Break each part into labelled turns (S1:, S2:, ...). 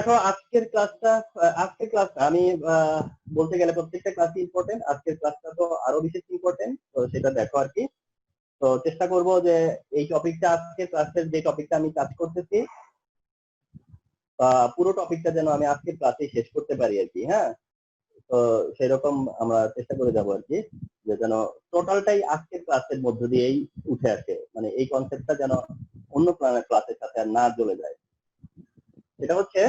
S1: দেখো আজকের ক্লাসটা আমি বলতে গেলে প্রত্যেকটা ক্লাসই ইম্পর্টেন্ট, আজকের ক্লাসটা তো আরো বিশেষ ইম্পর্টেন্ট, তো সেটা দেখো আর কি। তো চেষ্টা করব যে এই টপিকটা, আজকের ক্লাসের যে টপিকটা আমি কাজ করতেছি, পুরো টপিকটা যেন আমি আজকের ক্লাসে শেষ করতে পারি আর কি। হ্যাঁ, তো সেরকম আমরা চেষ্টা করে যাবো আর কি, যে যেন টোটালটাই আজকের ক্লাসের মধ্য দিয়েই উঠে আসে, মানে এই কনসেপ্টটা যেন অন্য ক্লাসের সাথে আর না চলে যায়। এটা হচ্ছে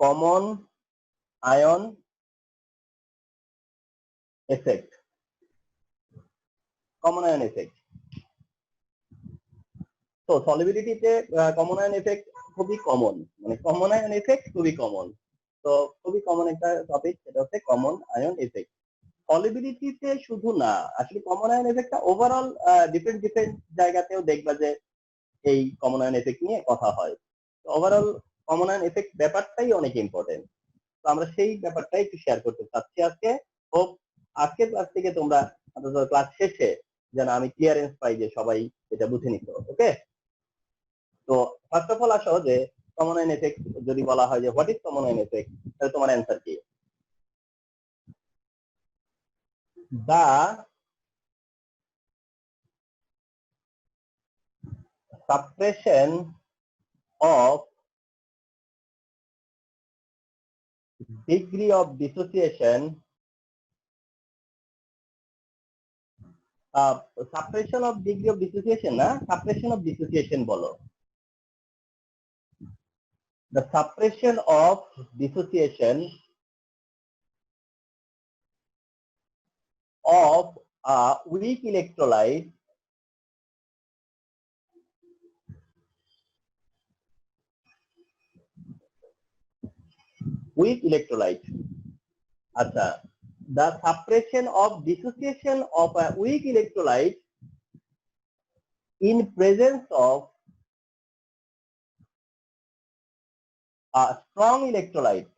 S1: common ion effect. Common ion effect, তো সলিবিলিটিতে কমন আয়ন এফেক্ট খুবই কমন, মানে কমন আয়ন এফেক্ট খুবই কমন। তো খুবই কমন একটা টপিক, সেটা হচ্ছে কমন আয়ন এফেক্ট। সলিবিলিটিতে শুধু না, আসলে কমন আয়ন এফেক্টটা ওভারঅল ডিফারেন্ট ডিফারেন্ট জায়গাতেও দেখবা যে এই কমন আয়ন এফেক্ট নিয়ে কথা হয়। ওভারঅল কমন আয়ন এফেক্ট ব্যাপারটাই অনেক ইম্পর্টেন্ট। তো আমরা সেই ব্যাপারটাই একটু শেয়ার করতে চাচ্ছি আজকে। হোপ আজকের ক্লাস থেকে তোমরা ক্লাস শেষে যেন আমি ক্লিয়ারেন্স পাই যে সবাই এটা বুঝে নিত। ওকে, তো ফার্স্ট অফ অল আসো যে কমন আয়ন এফেক্ট যদি বলা হয় যে what is common ion effect, তাহলে তোমার অ্যান্সার কি? দা suppression of degree of dissociation, suppression of degree of dissociation না, suppression of dissociation বলো। The suppression of dissociation of a weak electrolyte আচ্ছা, the suppression of dissociation of a weak electrolyte in presence of a strong electrolyte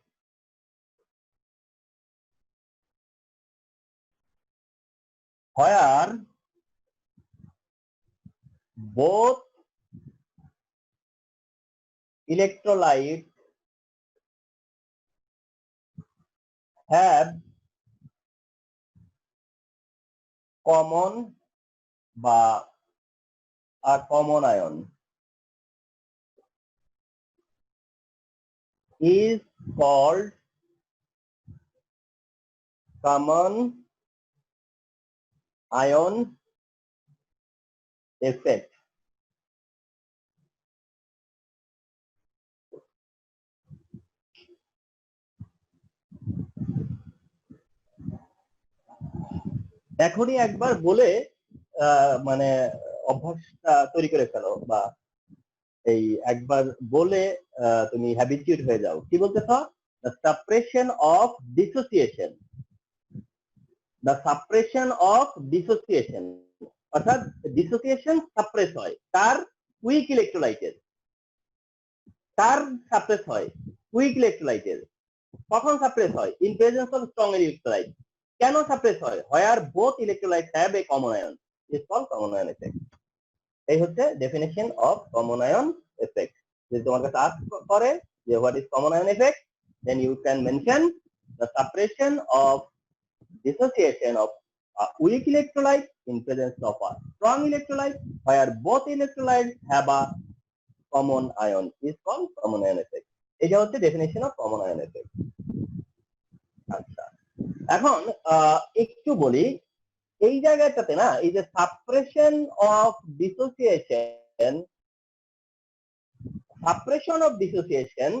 S1: where both electrolytes have common বা a common ion is called common ion effect. এখনই একবার বলে মানে অভ্যাসটা তৈরি করে ফেলো, বা এই একবার বলে তুমি হ্যাবিচুয়েট হয়ে যাও। কি বলতেছ? The suppression of dissociation, the suppression of dissociation, অর্থাৎ ডিসোসিয়েশন সাপ্রেস হয় তার উইক ইলেকট্রোলাইটের, তার সাপ্রেস হয় উইক ইলেকট্রোলাইটের। কখন সাপ্রেস হয়? In presence of strong electrolyte. কেন সাপ্রেস হয়? Where both electrolyte have a common ion is called common ion effect. এই হচ্ছে definition of common ion effect. যদি তোমার কাছে আস্ক করে যে what is common ion effect, then you can mention the suppression of dissociation of a weak electrolyte in presence of a strong electrolyte where both electrolytes have a common ion is called common ion effect. এটা হচ্ছে definition of common ion effect. আচ্ছা, এখন একটু বলি এই জায়গাটাতে না, এই যে সাপ্রেশন অফ ডিসোসিয়েশন,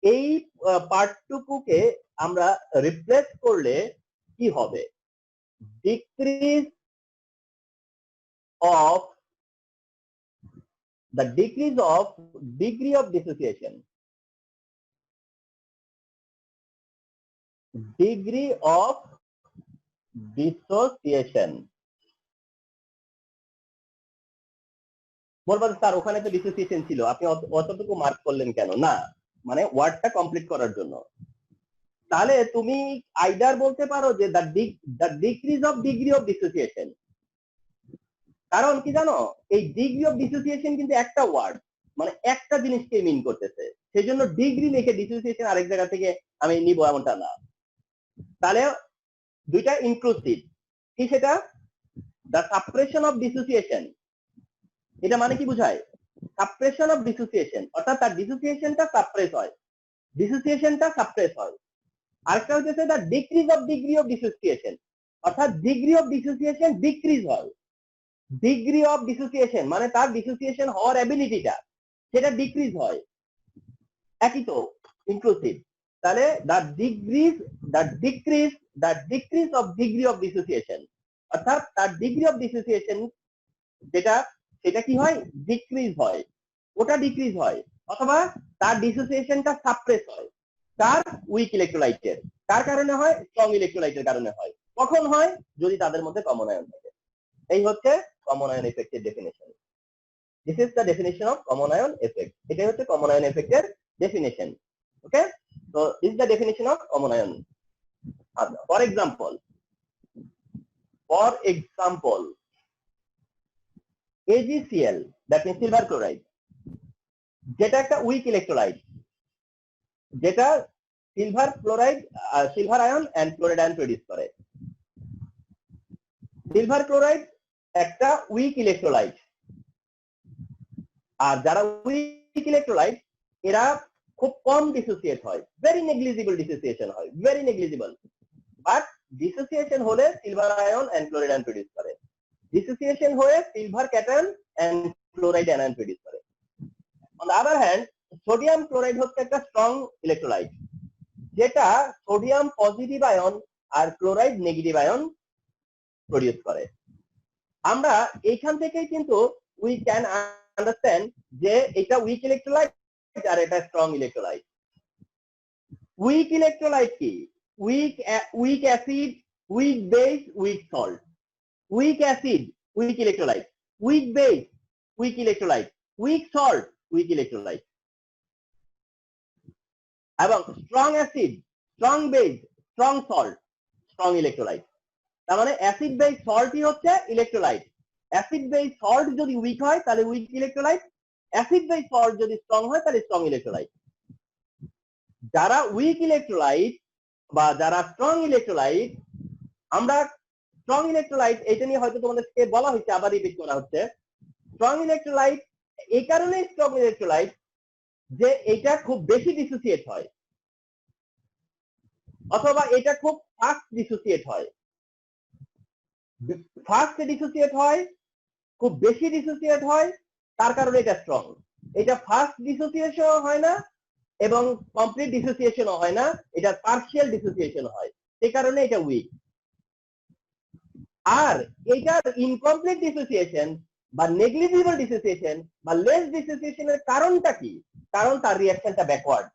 S1: এই পার্টটুকুকে আমরা রিপ্লেস করলে কি হবে? decrease of degree of dissociation, degree of dissociation। বলবো স্যার ওখানে তো ডিসোসিয়েশন ছিল, আপনি অতটুকু মার্ক করলেন কেন? না, মানে ওয়ার্ডটা কমপ্লিট করার জন্য। তাহলে তুমি আইদার বলতে পারো যে the decrease of degree of dissociation. কারণ কি জানো, এই ডিগ্রি অফ ডিসোসিয়েশন কিন্তু একটা ওয়ার্ড, মানে একটা জিনিসকে মিন করতেছে, সেই জন্য ডিগ্রি লিখে ডিসোসিয়েশন আরেক জায়গা থেকে আমি নিব এমনটা না। তাহলে দুইটা ইনক্লুসিভ, কি সেটা? দ্য সাপ্রেশন অফ ডিসোসিয়েশন, এটা মানে কি বুঝায়? সাপ্রেশন অফ ডিসোসিয়েশন, অর্থাৎ তার ডিসোসিয়েশনটা সাপ্রেস হয়, ডিসোসিয়েশনটা সাপ্রেস হয়। আরেকটা হচ্ছে the decrease of degree of dissociation, অর্থাৎ ডিগ্রি অফ ডিসোসিয়েশন ডিক্রিজ হয়। ডিগ্রি অফ ডিসোসিয়েশন মানে তার ডিসোসিয়েশন হওয়ার অ্যাবিলিটিটা সেটা ডিক্রিজ হয়, একই তো, ইনক্লুসিভ। তাহলে the decrease of degree of dissociation, অর্থাৎ তার ডিগ্রি অফ ডিসোসিয়েশন যেটা সেটা কি হয়? ডিক্রিজ হয়, ওটা ডিক্রিজ হয়। অথবা তার ডিসোসিয়েশনটা সাপ্রেস হয়, তার উইক ইলেকট্রোলাইটের, কার কারণে হয়? স্ট্রং ইলেকট্রোলাইটের কারণে হয়। কখন হয়? যদি তাদের মধ্যে কমন আয়ন থাকে। এই হচ্ছে কমন আয়ন এফেক্টের definition. This is the definition of common ion effect. এটাই হচ্ছে কমন আয়ন এফেক্টের ডেফিনেশন। ওকে, তো this is the definition of common ion. For example AgCl, that means silver chloride, যেটা একটা উইক ইলেকট্রোলাইট, যেটা silver chloride, silver ion and chloride ion produce করে। Silver chloride একটা weak electrolyte, আর যারা weak electrolyte এরা খুব কম ডিসোসিয়েট হয়, ভেরি নেগলিজিবল ডিসোসিয়েশন হয়, ভেরি নেগলিজিবল। বাট ডিসোসিয়েশন হলে silver ion and chloride ion produce করে, ডিসোসিয়েশন হয়ে silver cation and chloride ion produce করে। On the other hand sodium chloride হচ্ছে একটা স্ট্রং ইলেকট্রোলাইট, যেটা সোডিয়াম পজিটিভ আয়ন আর chloride negative ion produce করে। আমরা এইখান থেকেই কিন্তু উই ক্যান আন্ডারস্ট্যান্ড যে এটা উইক ইলেকট্রোলাইট আর এটা স্ট্রং ইলেকট্রোলাইট। উইক ইলেকট্রোলাইট কি? Weak acid, weak base, weak salt. Weak acid weak electrolyte, weak base weak electrolyte, weak salt weak electrolyte. এবং strong acid, strong base, strong salt, strong electrolyte. তার মানে acid base সল্টই হচ্ছে electrolyte. Acid base salt যদি weak হয় তাহলে weak electrolyte, acid base salt যদি strong হয় তাহলে স্ট্রং ইলেকট্রোলাইট। যারা উইক ইলেকট্রোলাইট বা যারা স্ট্রং ইলেকট্রোলাইট, আমরা স্ট্রং ইলেকট্রোলাইট এটা নিয়ে হয়তো তোমাদেরকে বলা হয়েছে, আবার রিপিট করা হচ্ছে। স্ট্রং ইলেকট্রোলাইট এই কারণে স্ট্রং ইলেকট্রোলাইট যে এটা খুব বেশি ডিসোসিয়েট হয়, অথবা এটা খুব ফাস্ট ডিসোসিয়েট হয়। ফাস্ট ডিসোসিয়েট হয়, খুব বেশি ডিসোসিয়েট হয়, তার কারণে এটা স্ট্রং। এটা ফাস্ট ডিসোসিয়েশন হয় না এবং কমপ্লিট ডিসোসিয়েশনও হয় না, এটা পার্শিয়াল ডিসোসিয়েশন হয়, সেই কারণে এটা উইক। আর এটার ইনকমপ্লিট ডিসোসিয়েশন বা নেগলিজিবল ডিসোসিয়েশন বা লেস ডিসোসিয়েশনের কারণটা কি? কারণ তার রিঅ্যাকশনটা ব্যাকওয়ার্ড।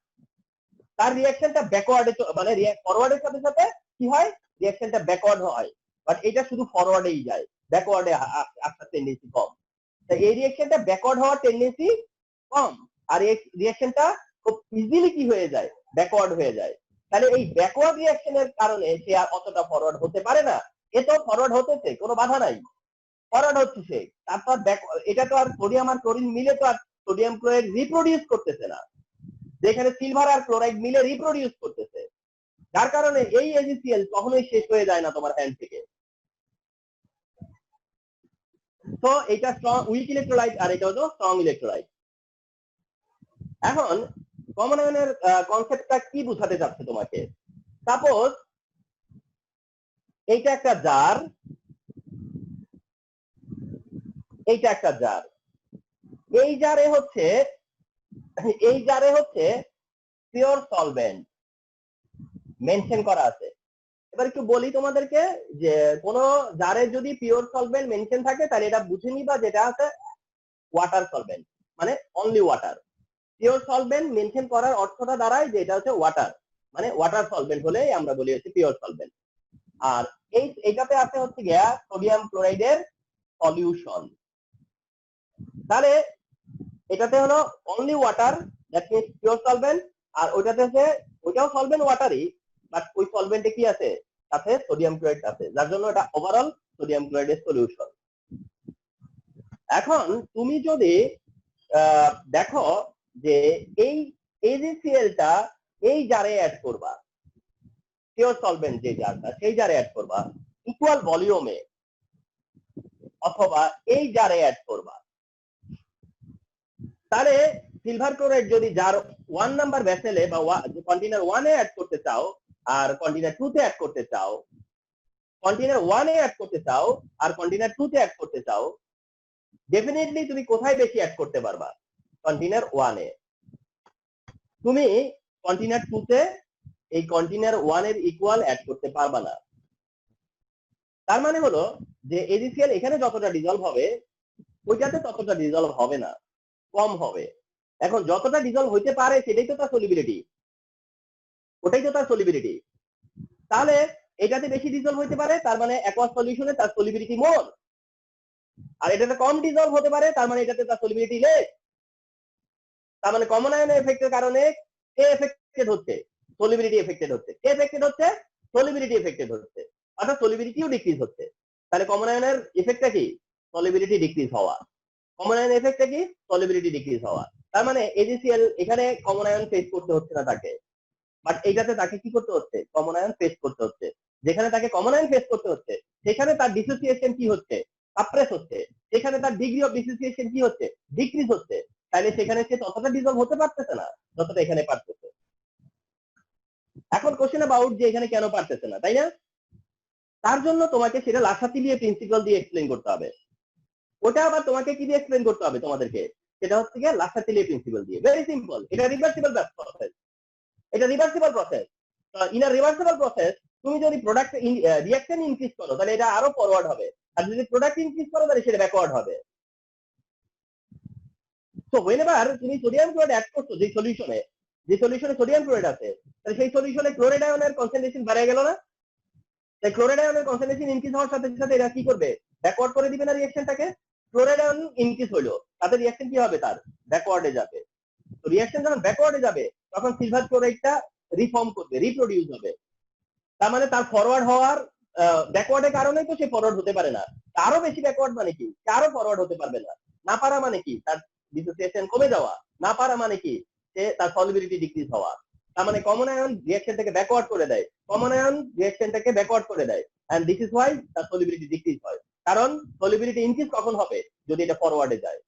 S1: তার রিঅ্যাকশনটা ব্যাকওয়ার্ডে, মানে ফরওয়ার্ডের সাথে সাথে কি হয়? রিঅ্যাকশনটা ব্যাকওয়ার্ড হয়, বাট এটা শুধু ফরওয়ার্ডেই যায়, ব্যাকওয়ার্ডে আসার টেন্ডেন্সি কম। তাই এই রিঅ্যাকশনটা ব্যাকওয়ার্ড হওয়ার টেন্ডেন্সি কম, আর এই রিঅ্যাকশনটা খুব ইজিলি কি হয়ে যায়? ব্যাকওয়ার্ড হয়ে যায়। তাহলে এই ব্যাকওয়ার্ড রিঅ্যাকশনের কারণে সে আর অতটা ফরওয়ার্ড হতে পারে না। এ তো ফরওয়ার্ড হতেছে, কোনো বাধা নাই, ফরওয়ার্ড হচ্ছে সে। তারপর এটা তো আর সোডিয়াম আর ক্লোরিন মিলে তো আর সোডিয়াম ক্লোরাইড রিপ্রোডিউস করতেছে না, যেখানে সিলভার আর ক্লোরাইড মিলে রিপ্রোডিউস করতেছে, যার কারণে এই AgCl কখনোই শেষ হয়ে যায় না তোমার হ্যান্ড থেকে। তো এটা স্ট্রং উইক ইলেকট্রোলাইট আর এটা হলো স্ট্রং ইলেকট্রোলাইট। এখন কমন আয়নের কনসেপ্টটা কি বোঝাতে চাচ্ছে তোমাকে? সাপোজ এইটা একটা জার, এইটা একটা জার, এই জারে হচ্ছে পিওর সলভেন্ট মেনশন করা আছে। এবার একটু বলি তোমাদেরকে যে কোন জারে যদি পিওর সলভেন্ট মেনশন থাকে তাহলে এটা বুঝে নিবা যেটা আছে ওয়াটার সলভেন্ট, মানে only water. Pure solvent mention করার অর্থটা দাঁড়ায় যে এটা হচ্ছে ওয়াটার, মানে ওয়াটার সলভেন্ট হলে আমরা বলি হচ্ছে পিওর সলভেন্ট। আর এইটাতে আছে হচ্ছে গিয়া সোডিয়াম ক্লোরাইডের সলিউশন। তাহলে এটাতে হলো only water, that means pure solvent. আর ওইটাতে হচ্ছে ওইটাও সলভেন্ট ওয়াটারই, বাট ওই সলভেন্টে কি আছে? সাথে সোডিয়াম ক্লোরাইড আছে, যার জন্য এটা ওভারঅল সোডিয়াম ক্লোরাইডের সলিউশন। এখন তুমি যদি দেখো যে এই AgClটা এই জারে অ্যাড করবা, পিওর সলভেন্ট যে জারটা সেই জারে অ্যাড করবা ইকুয়াল ভলিউমে, অথবা এই জারে অ্যাড করবা। তাহলে সিলভার ক্লোরাইড যদি জার 1 নাম্বার ভেসেলে বা কন্টেইনার 1 এ অ্যাড করতে চাও আর কন্টেইনার 2 তে অ্যাড করতে চাও, কন্টেইনার 1 এ অ্যাড করতে চাও আর কন্টেইনার 2 তে অ্যাড করতে চাও, ডেফিনেটলি তুমি কোথায় বেশি অ্যাড করতে পারবা? কন্টেইনার 1 এ। তুমি কন্টেইনার 2 তে এই কন্টেইনার 1 এর ইকুয়াল অ্যাড করতে পারবা না। তার মানে হলো যে AgCl এখানে যতটা ডিজলভ হবে ওইটাতে ততটা ডিজলভ হবে না, কম হবে। এখন যতটা ডিজলভ হইতে পারে সেটাই তো তার সলিবিলিটি, ওটাই তো তার সলিবিলিটি। তাহলে এটাতে বেশি ডিজলভ হইতে পারে, তার মানে অ্যাকোয়াস সলিউশনে তার সলিবিলিটি মোর, আর এটাতে কম ডিজলভ হতে পারে, তার মানে এটাতে তার সলিবিলিটি লেস। তার মানে কমন আয়ন এফেক্টের কারণে কে এফেক্টেড হচ্ছে? সলিবিলিটি এফেক্টেড হচ্ছে। কে এফেক্টেড হচ্ছে? সলিবিলিটি এফেক্টেড হচ্ছে, অর্থাৎ সলিবিলিটিও ডিক্রিজ হচ্ছে। তাহলে কমন আয়নের এফেক্টটা কি? সলিবিলিটি ডিক্রিজ হওয়া। কমন আয়ন এফেক্টটা কি? সলিবিলিটি ডিক্রিজ হওয়া। তার মানে AgCl এখানে কমন আয়ন ফেস করতে হচ্ছে না তাকে, বাট এইটাতে তাকে কি করতে হচ্ছে? কমন আয়ন ফেস করতে হচ্ছে। যেখানে তাকে কমন আয়ন ফেস করতে হচ্ছে সেখানে তার ডিসোসিয়েশন কি হচ্ছে? সাপ্রেস হচ্ছে। সেখানে তার ডিগ্রি অফ ডিসোসিয়েশন কি হচ্ছে? ডিক্রিজ হচ্ছে। তাহলে সেখানে সে ততটা ডিজলভ হতে পারতেছে না যতটা এখানে পারতেছে। এখন কোশ্চেন অ্যাবাউট যে এখানে কেন পারতেছে না, তাই না? তার জন্য তোমাকে সেটা লাসাতিলিয়ে প্রিন্সিপাল দিয়ে এক্সপ্লেইন করতে হবে। ওটা আবার তোমাকে কি দিয়ে এক্সপ্লেইন করতে হবে তোমাদেরকে? সেটা হচ্ছে গিয়ে লাসাতিলিয়ে প্রিন্সিপাল দিয়ে। ভেরি সিম্পল, এটা রিভার্সিবল প্রসেস। এটা reversible process. In a reversible process তুমি যদি প্রোডাক্ট রিঅ্যাকশন ইনক্রিজ করো তাহলে এটা আরো ফরওয়ার্ড হবে, আর যদি প্রোডাক্ট ইনক্রিজ করো তাহলে সেটা ব্যাকওয়ার্ড হবে। তো whenever তুমি সোডিয়াম ক্লোরাইড অ্যাড করছো যে সলিউশনে সোডিয়াম ক্লোরাইড আছে, তাহলে সেই সলিউশনে ক্লোরাইড আয়নের কনসেন্ট্রেশন বেড়ে গেল না? তাই ক্লোরাইড আয়নের কনসেন্ট্রেশন ইনক্রিজ হওয়ার সাথে সাথে এরা কি করবে? ব্যাকওয়ার্ড করে দিবে না রিঅ্যাকশনটাকে? ক্লোরাইড আয়ন ইনক্রিজ হলো, তাতে রিঅ্যাকশন কি হবে? তার ব্যাকওয়ার্ডে যাবে। তো রিঅ্যাকশন যখন ব্যাকওয়ার্ডে যাবে তখন সিলভার ক্লোরাইডটা রিফর্ম করবে, রিপ্রোডিউস হবে। তার মানে তার ফরওয়ার্ড হওয়ার ব্যাকওয়ার্ডের কারণেই তো সে ফরওয়ার্ড হতে পারে না। আরো বেশি ব্যাকওয়ার্ড মানে কি? আরো ফরওয়ার্ড হতে পারবে না। না পারা মানে কি? তার ডিসোসিয়েশন কমে যাওয়া। না পারা মানে কি? সে তার সলিবিলিটি ডিক্রিজ হওয়া। তার মানে কমন আয়ন রিঅ্যাকশনটাকে ব্যাকওয়ার্ড করে দেয়, কমন আয়ন রিঅ্যাকশনটাকে ব্যাকওয়ার্ড করে দেয়, এন্ড দিস ইজ হোয়াই তার সলিবিলিটি ডিক্রিজ হয়। কারণ সলিবিলিটি ইনক্রিজ কখন হবে? যদি এটা ফরওয়ার্ডে যায়।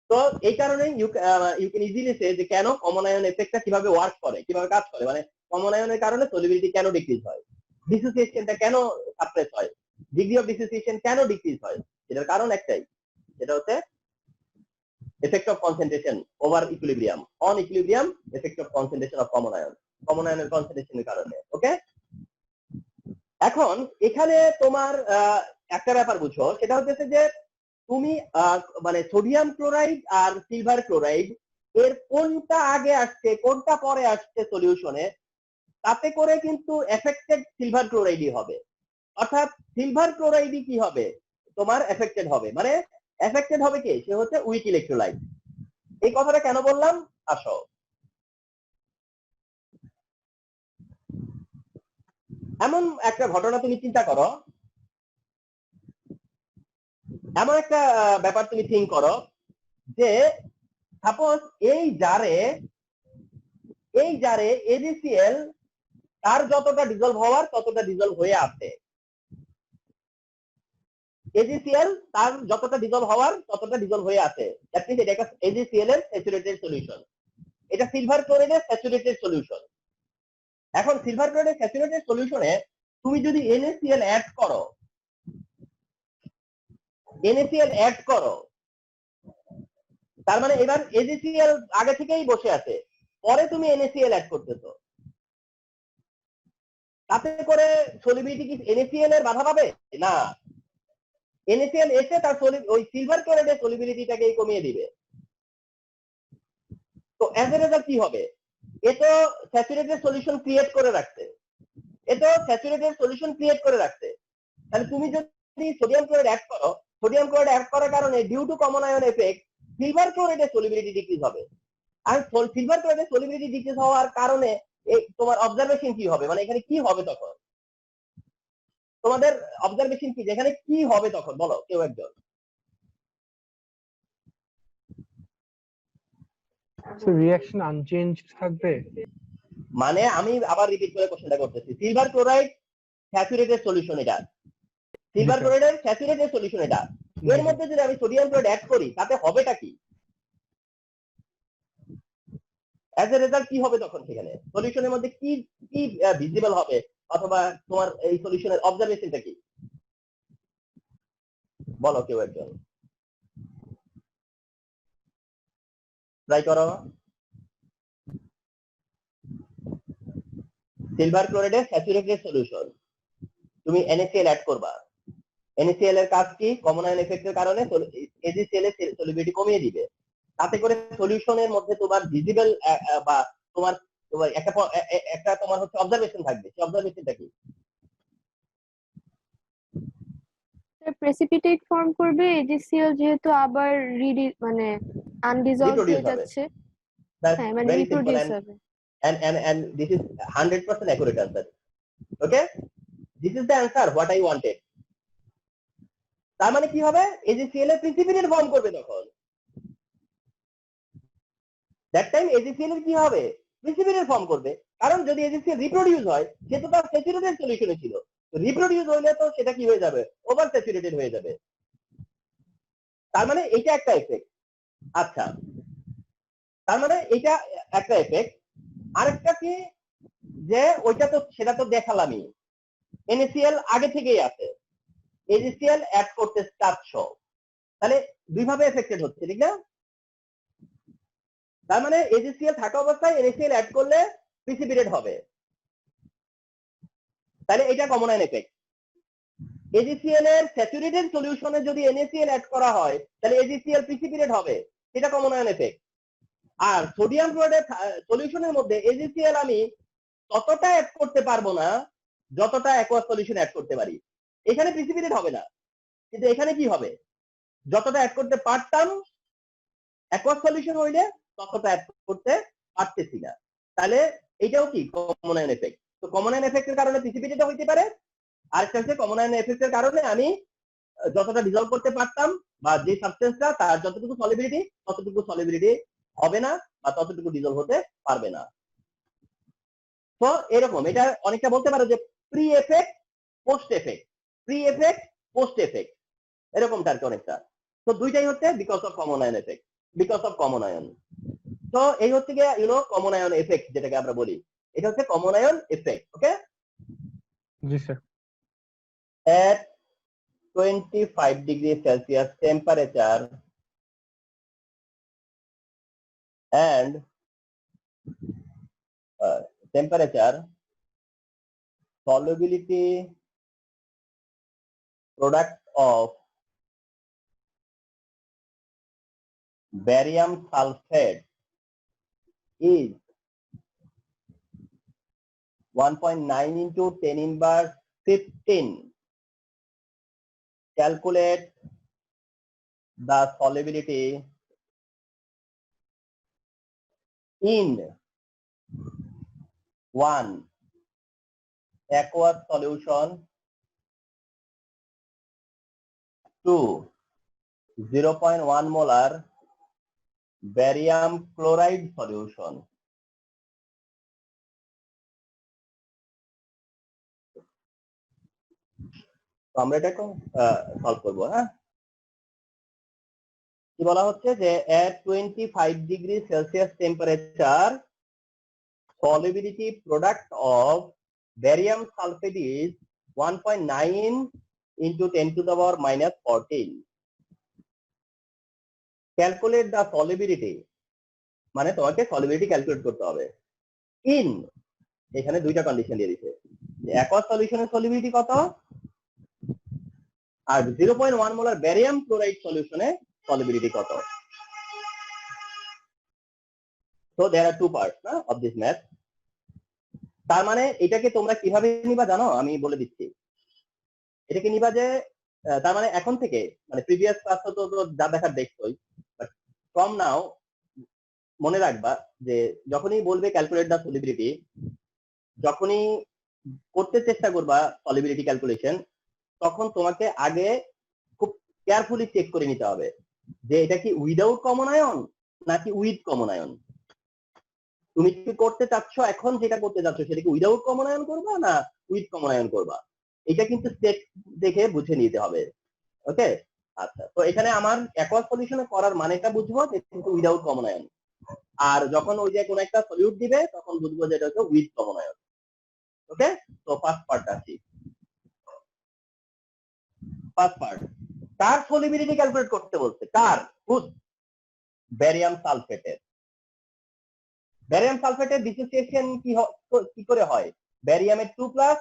S1: তো এই কারণে ইউ ক্যান ইজিলি সে যে কেন কমন আয়ন এফেক্টটা কিভাবে ওয়ার্ক করে, কিভাবে কাজ করে, মানে কমন আয়নের কারণে সলিবিলিটি কেন ডিক্রিজ হয়, ডিসোসিয়েশনটা কেন সাপ্রেস হয়, ডিগ্রি অফ ডিসোসিয়েশন কেন ডিক্রিজ হয়। এটার কারণ একটাই, সেটা হচ্ছে effect of concentration over equilibrium, on equilibrium effect of concentration of common ion এর কনসেন্ট্রেশনের কারণে। ওকে, এখন এখানে তোমার একটা ব্যাপার বুঝো, সেটা হচ্ছে যে তুমি মানে সোডিয়াম ক্লোরাইড আর সিলভার ক্লোরাইড এর কোনটা আগে আসছে কোনটা পরে আসছে সলিউশনে, তাতে করে কিন্তু এফেক্টেড সিলভার ক্লোরাইডই হবে। অর্থাৎ সিলভার ক্লোরাইডই কি হবে? তোমার এফেক্টেড হবে। মানে এফেক্টেড হবে কি? সে হচ্ছে উইক ইলেকট্রোলাইট। এই কথাটা কেন বললাম? আসো, এমন একটা ঘটনা তুমি চিন্তা করো, এমন একটা ব্যাপার তুমি থিঙ্ক করো যে সাপোজ এই জারে AgCl তার যতটা ডিজলভ হওয়ার ততটা ডিজলভ হয়ে আছে। AgCl তার যতটা ডিজলভ হওয়ার ততটা ডিজলভ হয়ে আছে। দ্যাট মিন্স এটা একটা AgCl এর স্যাচুরেটেড সলিউশন, এটা সিলভার ক্লোরাইডের স্যাচুরেটেড সলিউশন। এখন সিলভার ক্লোরাইডের স্যাচুরেটেড সলিউশনে তুমি যদি NaCl অ্যাড করো, তার মানে এবার AgCl আগে থেকেই বসে আছে, পরে তুমি NaCl অ্যাড করতেছো, তাতে করে সলিবিলিটি কি NaCl এর বাধা পাবে? না, NaCl এসে তার ওই সিলভার ক্লোরাইডের সলিবিলিটিটাকে কমিয়ে দিবে। তো অ্যাজ এ রেজাল্ট কি হবে? এটা স্যাচুরেটেড সলিউশন ক্রিয়েট করে রাখছে, তাহলে তুমি যদি সোডিয়াম ক্লোরাইড অ্যাড করো, সোডিয়াম ক্লোরাইড অ্যাড করার কারণে due to common ion effect silver ক্লোরাইডের সলিবিলিটি ডিক্রিজ হবে। আর সিলভার ক্লোরাইডের সলিবিলিটি ডিক্রিজ হওয়ার কারণে তোমার অবজারভেশন কি হবে? মানে এখানে কি হবে তখন? তোমাদের অবজারভেশন কি, যেখানে কি হবে তখন বলো কেউ একজন?
S2: সো রিঅ্যাকশন আনচেঞ্জড থাকবে।
S1: মানে আমি আবার রিপিট করে কোশ্চেনটা করতেছি। সিলভার ক্লোরাইড স্যাচুরেটেড সলিউশন, এটা সিলভার ক্লোরাইডের স্যাচুরেটেড সলিউশন, এটা এর মধ্যে যদি আমি সোডিয়াম ক্লোরাইড অ্যাড করি তাতে হবেটা কি? অ্যাজ এ রেজাল্ট কি হবে তখন? সেখানে সলিউশনের মধ্যে কি কি ভিজিবল হবে, অথবা তোমার এই সলিউশনের অবজারভেশনটা কি? বলো কেউ একজন, ট্রাই করো। সিলভার ক্লোরাইডের স্যাচুরেটেড সলিউশন, তুমি NaCl অ্যাড করবা। NaCl এর কাজ কি? কমন আয়ন এফেক্টের কারণে AgCl এর সলিবিলিটি কমিয়ে দিবে, তাতে করে সলিউশনের মধ্যে তোমার ভিজিবল বা তোমার তোমার একটা তোমার হচ্ছে অবজারভেশন থাকবে। সেই অবজারভেশনটা কি?
S3: প্রেসিপিটেট ফর্ম করবে, AgCl যেহেতু আবার মানে আনডিজলভ হয়ে যাচ্ছে। হ্যাঁ, মানে রিপ্রোডিউস হবে।
S1: and this is 100% accurate answer. Okay, this is the answer what I wanted. তার মানে কি হবে? AgCl এর প্রেসিপিটেট ফর্ম করবে তখন। দ্যাট টাইম AgCl এর কি হবে? প্রেসিপিটেট ফর্ম করবে, কারণ যদি AgCl রিপ্রোডিউস হয় সে তো তার স্যাচুরেটেড সলিউশনে ছিল, রিপ্রোডিউস হইলে তো সেটা কি হয়ে যাবে? ওভার স্যাচুরেটেড হয়ে যাবে। তার মানে এটা একটা এফেক্ট। আচ্ছা, তার মানে এটা একটা এফেক্ট। আরেকটা কি, যে ওইটা তো সেটা তো দেখালামই, NaCl আগে থেকেই আছে, AgCl অ্যাড করতে চাচ্ছো, তাহলে দুই ভাবে এফেক্টেড হচ্ছে, ঠিক না? তার মানে AgCl থাকা অবস্থায় NaCl অ্যাড করলে প্রিসিপিটেট হবে, তাহলে এটা কমন আয়ন এফেক্ট। AgCl এর স্যাচুরেটেড সলিউশনে যদি NaCl অ্যাড করা হয় তাহলে AgCl প্রিসিপিটেট হবে, এটা কমন আয়ন এফেক্ট। আর সোডিয়াম ক্লোরাইডের সলিউশনের মধ্যে AgCl আমি ততটা অ্যাড করতে পারবো না যতটা অ্যাকোয়াস সলিউশন অ্যাড করতে পারি, এখানে প্রিসিপিটেট হবে না, কিন্তু এখানে কি হবে? যতটা অ্যাড করতে পারতাম অ্যাকোয়াস সলিউশন হইলে ততটা অ্যাড করতে পারতেছি না, তাহলে এটাও কি কমন আয়ন এফেক্ট। তো কমন আয়ন এফেক্টের কারণে প্রিসিপিটেট হইতে পারে, আর একটা হচ্ছে কমন আয়ন এফেক্টের কারণে আমি যতটা ডিজলভ করতে পারতাম বা যে সাবস্টেন্সটা তার যতটুকু সলিবিলিটি ততটুকু সলিবিলিটি হবে না বা ততটুকু ডিজলভ হতে পারবে না। তো এরকম এটা অনেকটা বলতে পারো যে pre effect post effect, pre effect post effect, এরকমটা আর কি অনেকটা। তো দুইটাই হচ্ছে because of common ion effect, because of common ion. তো এই হচ্ছে গিয়ে কমন আয়ন এফেক্ট যেটাকে আমরা বলি, এটা হচ্ছে common ion effect. Okay,
S2: G sir.
S1: at 25 degrees Celsius temperature and solubility product of barium sulfate is 1.9 into 10 inverse 15. Calculate the solubility in 1 aqueous solution to 0.1 molar barium chloride solution. তো আমরা এটা solve করবো। হ্যাঁ, কি বলা হচ্ছে যে at 25 degree Celsius temperature solubility product of barium sulfate is 1.9 into 10 to the power minus 14. Calculate the solubility, মানে তোমাকে solubility ক্যালকুলেট করতে হবে ইন, এখানে দুইটা কন্ডিশন দিয়ে দিয়েছে, অ্যাকোয়াস সলিউশনের সলিবিলিটি কত আর 0.1 মোলার ব্যারিয়াম ক্লোরাইড সলিউশনে solubility কত। So there are two parts of this math. তার মানে এটাকে তোমরা কিভাবে নিবা জানো, আমি বলে দিচ্ছি। এটাকে নিবা যে তার মানে এখন থেকে, মানে প্রিভিয়াস ক্লাস তো যা দেখার দেখছোই, বাট ফ্রম নাও মনে রাখবা যে যখনই বলবে ক্যালকুলেট দা সলিবিলিটি, যখনই করতে চেষ্টা করবা সলিবিলিটি ক্যালকুলেশন, তখন তোমাকে আগে খুব কেয়ারফুলি চেক করে নিতে হবে যে এটা কি উইদাউট কমন আয়ন নাকি উইথ কমন আয়ন। তুমি কি করতে চাচ্ছ, এখন যেটা করতে চাচ্ছ সেটা কি উইদাউট কমন আয়ন করবা না উইথ কমন আয়ন করবা, এটা কিন্তু স্টেপ দেখে বুঝে নিতে হবে। ওকে, আচ্ছা, তো এখানে আমার অ্যাকোয়াস সলিউশনে করার মানেটা বুঝবো যে কিন্তু উইদাউট কমন আয়ন, আর যখন ওই যে কোনো একটা সলিউট দিবে তখন বুঝবো যে এটা হচ্ছে উইথ কমন আয়ন। ওকে, তো ফার্স্ট পার্ট আসি। ফার্স্ট পার্ট, কার সলিবিলিটি ক্যালকুলেট করতে বলছে, কার? হুজ? ব্যারিয়াম সালফেটের। ব্যারিয়াম সালফেটের ডিসোসিয়েশন কি করে হয়? ব্যারিয়ামের 2+